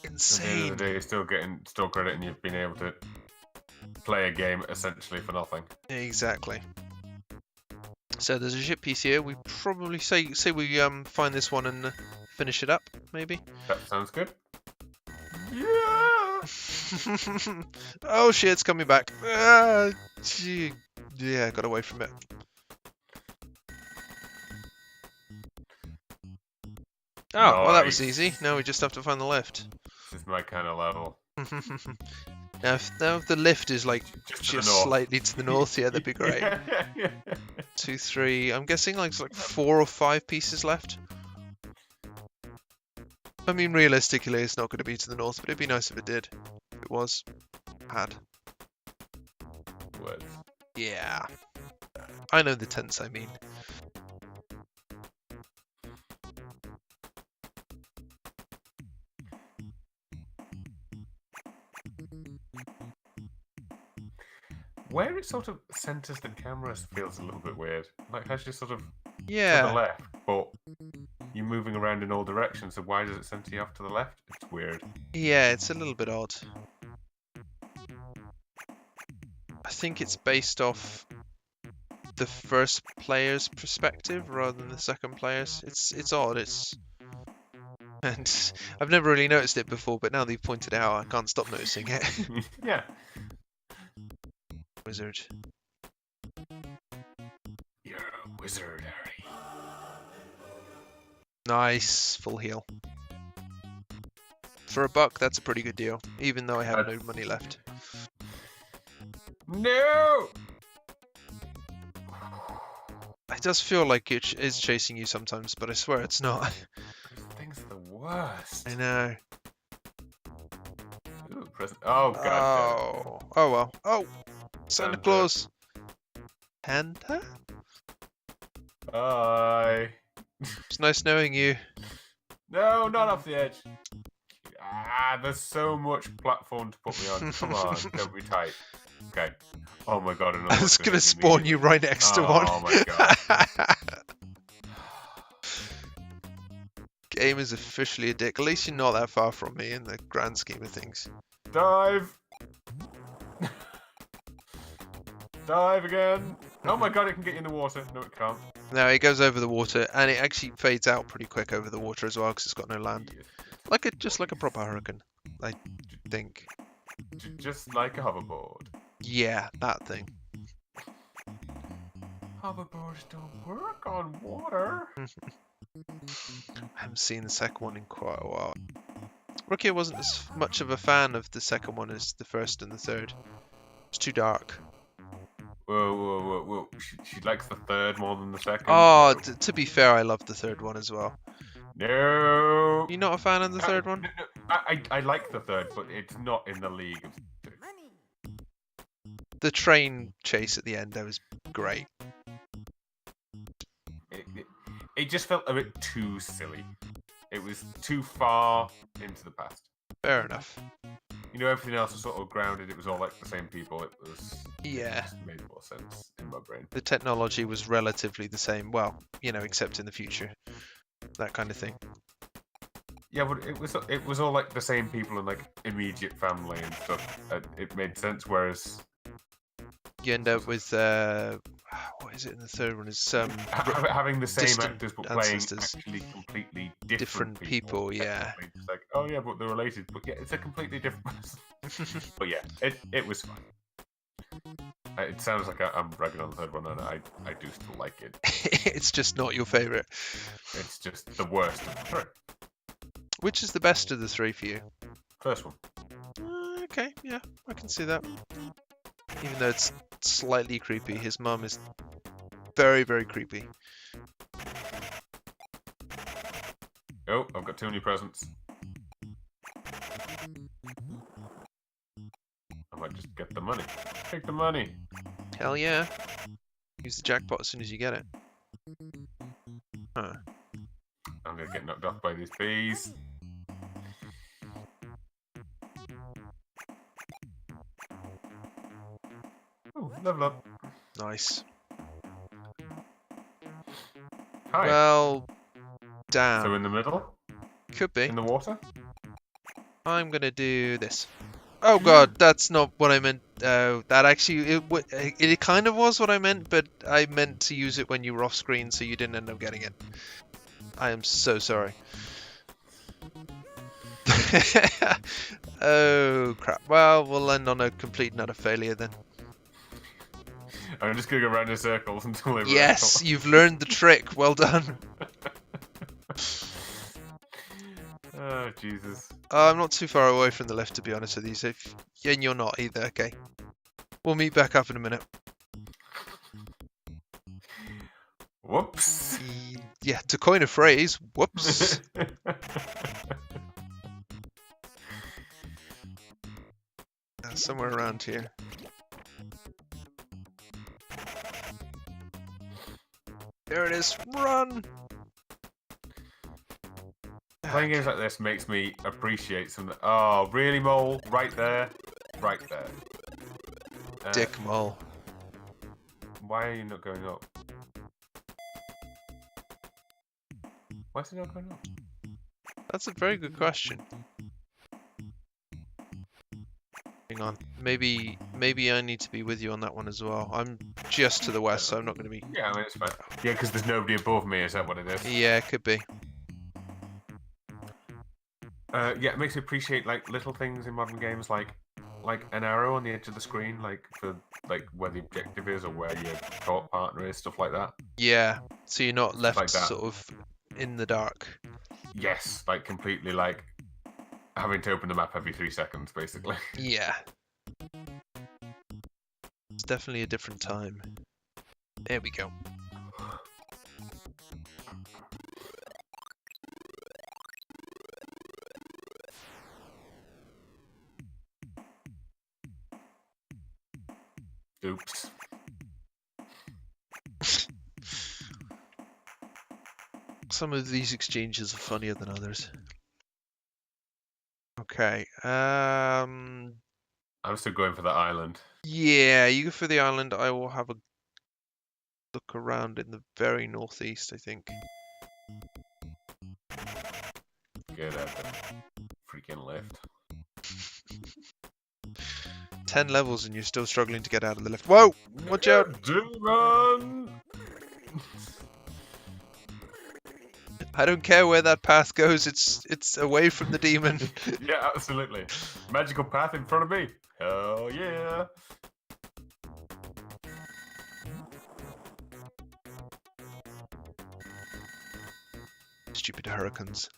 the end insane. of the day, you're still getting store credit and you've been able to play a game essentially for nothing. Exactly. So there's a ship piece here. We probably say we find this one and finish it up, maybe. That sounds good. Yeah. Oh shit, it's coming back. Ah, gee. Yeah, got away from it. Oh, well that was easy. Now we just have to find the lift. This is my kind of level. Now if the lift is like just slightly to the north, yeah, that'd be great. Yeah. 2, 3. I'm guessing like it's like 4 or 5 pieces left. I mean, realistically, it's not going to be to the north, but it'd be nice if it did. If it was. Had. Words. Yeah. I know the tense I mean. Where it sort of centers the camera feels a little bit weird. Like, has you sort of to the Yeah. left, but you're moving around in all directions, so why does it center you off to the left? It's weird. Yeah, it's a little bit odd. I think it's based off the first player's perspective rather than the second player's. It's odd. And I've never really noticed it before, but now that you've pointed it out, I can't stop noticing it. Yeah. Wizard. You're a wizard, Harry. Nice. Full heal. For $1, that's a pretty good deal, even though I have no money left. No! It does feel like it is chasing you sometimes, but I swear it's not. This thing's the worst. I know. Ooh, present. Oh, god. Oh well. Oh! Santa Claus! Santa? Bye. It's nice knowing you. No, not off the edge. Ah, there's so much platform to put me on. Come on, don't be tight. Okay. Oh my god, another I was gonna spawn you right next to one. Oh my god. Game is officially a dick. At least you're not that far from me in the grand scheme of things. Dive! Dive again! Oh my god, it can get you in the water. No, it can't. No, it goes over the water, and it actually fades out pretty quick over the water as well, because it's got no land. Just like a proper hurricane, I think. Just like a hoverboard. Yeah, that thing. Hoverboards don't work on water. I haven't seen the second one in quite a while. Rookie wasn't as much of a fan of the second one as the first and the third. It's too dark. Whoa. She likes the third more than the second. Oh, to be fair, I love the third one as well. No. You not a fan of the third one? No. I like the third, but it's not in the league of two. The train chase at the end, that was great. It just felt a bit too silly. It was too far into the past. Fair enough. You know, everything else was sort of grounded. It was all like the same people. It Yeah. just made more sense in my brain. The technology was relatively the same. Well, you know, except in the future. That kind of thing. Yeah, but it was all like the same people and like immediate family and stuff. It made sense. Whereas you end up with what is it in the third one? Is having the same distant actors but playing ancestors. actually completely Different people, yeah. It's like, oh yeah, but they're related. But yeah, it's a completely different person. But yeah, it was fun. It sounds like I'm ragging on the third one, and I do still like it. It's just not your favourite. It's just the worst of the three. Which is the best of the three for you? First one. Okay, yeah, I can see that. Even though it's slightly creepy, his mum is very, very creepy. Oh, I've got 2 new presents. I might just get the money. Take the money. Hell yeah. Use the jackpot as soon as you get it. Huh. I'm gonna get knocked off by these bees. Oh, level up. Nice. Hi. Well, damn. So in the middle? Could be. In the water? I'm gonna do this. Oh god, that's not what I meant. That actually, it kind of was what I meant, but I meant to use it when you were off screen, so you didn't end up getting it. I am so sorry. Oh crap. Well, we'll end on a complete and utter failure then. I'm just gonna go around in circles until they Yes, you've learned the trick. Well done. Oh, Jesus. I'm not too far away from the left, to be honest with you. So and you're not either. Okay. We'll meet back up in a minute. Whoops. Yeah, to coin a phrase, whoops. Somewhere around here. There it is. Run! Playing games like this makes me appreciate some. Oh, really, Mole? Right there. Right there. Dick Mole. Why are you not going up? Why is it not going up? That's a very good question. Hang on. Maybe I need to be with you on that one as well. I'm just to the west, so I'm not going to be... Yeah, I mean, it's fine. Yeah, because there's nobody above me, is that what it is? Yeah, it could be. Yeah, it makes me appreciate like little things in modern games, like an arrow on the edge of the screen, like for like where the objective is or where your co-op partner is, stuff like that. Yeah, so you're not left Like that. sort of in the dark. Yes, like completely like having to open the map every 3 seconds, basically. Yeah. It's definitely a different time. There we go. Oops. Some of these exchanges are funnier than others. Okay. I'm still going for the island. Yeah, you go for the island. I will have a look around in the very northeast, I think. Get out the freaking lift. 10 levels and you're still struggling to get out of the lift. Whoa! Watch out! Run! I don't care where that path goes. It's away from the demon. Yeah, absolutely. Magical path in front of me. Hell yeah! Stupid hurricanes.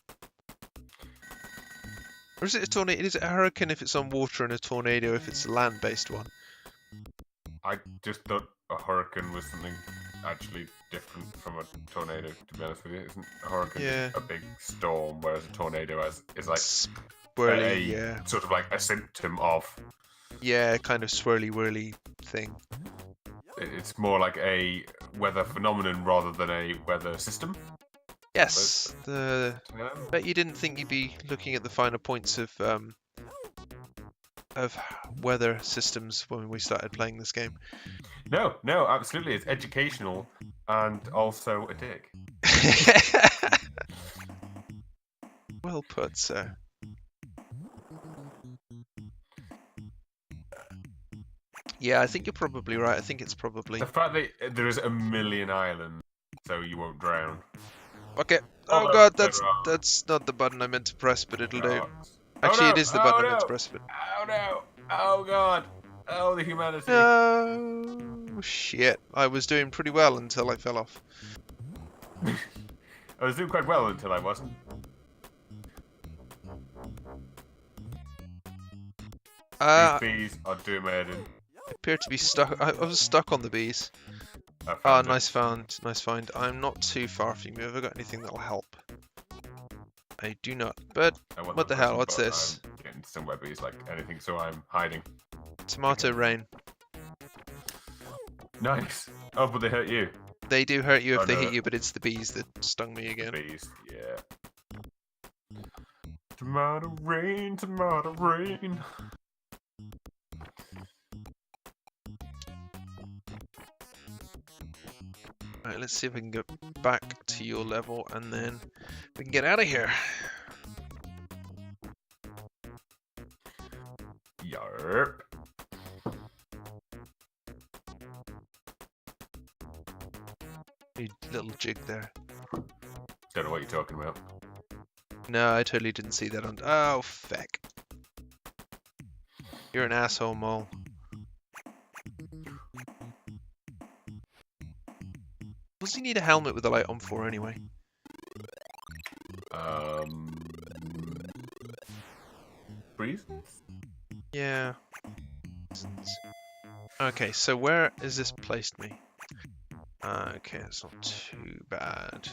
Or is it a tornado? Is it a hurricane if it's on water and a tornado if it's a land-based one? I just thought a hurricane was something actually different from a tornado, to be honest with you. Isn't a hurricane just a big storm, whereas a tornado is like swirly, sort of like a symptom of. Yeah, kind of swirly whirly thing. It's more like a weather phenomenon rather than a weather system. Yes, bet you didn't think you'd be looking at the finer points of weather systems when we started playing this game. No, absolutely. It's educational and also a dig. Well put, sir. Yeah, I think you're probably right. I think it's probably... The fact that there is a million islands, so you won't drown. Okay. Oh god, that's not the button I meant to press, but it'll do. Actually, it is the button I meant to press, but... Oh no! Oh god! Oh, the humanity! No! Shit. I was doing pretty well until I fell off. I was doing quite well until I wasn't. These bees are doomed. Appear to be stuck. I was stuck on the bees. Nice find. Nice find. I'm not too far from you. Have I got anything that'll help? I do not. But what the hell? What's this? I'm getting somewhere bees like anything, so I'm hiding. Tomato rain. Nice. Oh, but they hurt you. They do hurt you if they hit you, but it's the bees that stung me again. Bees, yeah. Tomato rain, tomato rain. Alright, let's see if we can get back to your level and then we can get out of here. Yarp. You little jig there. Don't know what you're talking about. No, I totally didn't see that on... Oh, feck. You're an asshole, mole. What does he need a helmet with a light on for, anyway? Reasons? Yeah. Okay, so where has this placed me? Okay, it's not too bad.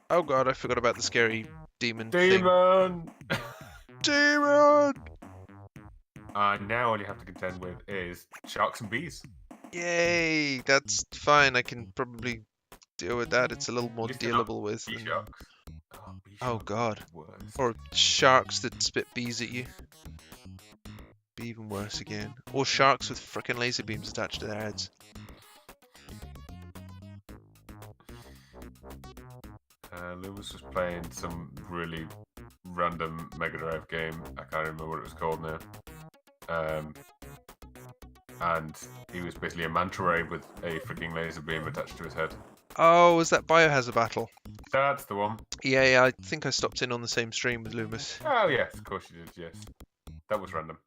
Oh god, I forgot about the scary demon thing. Demon! Demon! Now all you have to contend with is sharks and bees. Yay! That's fine, I can probably deal with that. It's a little more dealable with. Bee sharks. Oh god. Or sharks that spit bees at you. Be even worse again. Or sharks with frickin' laser beams attached to their heads. Lewis was playing some really random Mega Drive game. I can't remember what it was called now. And he was basically a manta ray with a freaking laser beam attached to his head. Oh, was that Biohazard battle? That's the one. Yeah, I think I stopped in on the same stream with Loomis. Oh yes, of course you did, yes. That was random.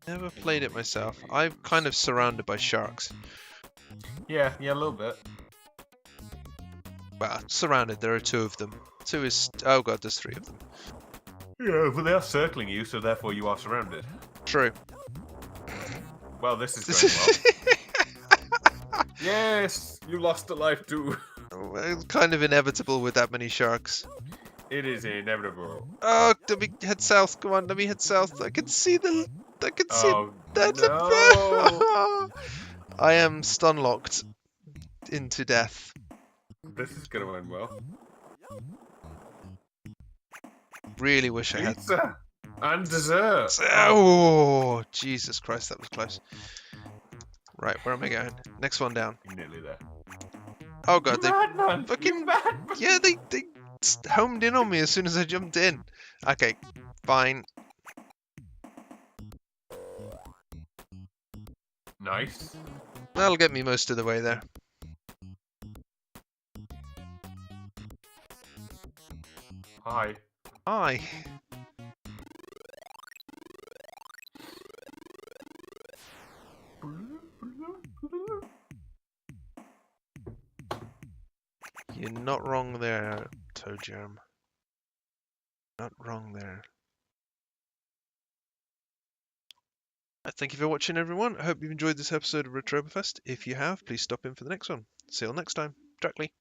Never played it myself. I'm kind of surrounded by sharks. Yeah, a little bit. Well, surrounded, there are two of them. Two is... Oh god, there's three of them. Yeah, but they are circling you, so therefore you are surrounded. True. Well, this is going well. Yes, you lost a life too. It's kind of inevitable with that many sharks. It is inevitable. Oh, let me head south. Come on, let me head south. I can see the... I can see... No. I am stun locked into death. This is going to end well. Really wish I had... Pizza and dessert. Oh, Jesus Christ, that was close. Right, where am I going? Next one down. You're nearly there. Oh god, they Madman. fucking... Yeah, they homed in on me as soon as I jumped in. Okay, fine. Nice. That'll get me most of the way there. Hi. Hi. You're not wrong there, Toejam. Not wrong there. Thank you for watching, everyone. I hope you've enjoyed this episode of Retroberfest. If you have, please stop in for the next one. See you all next time. Drackley.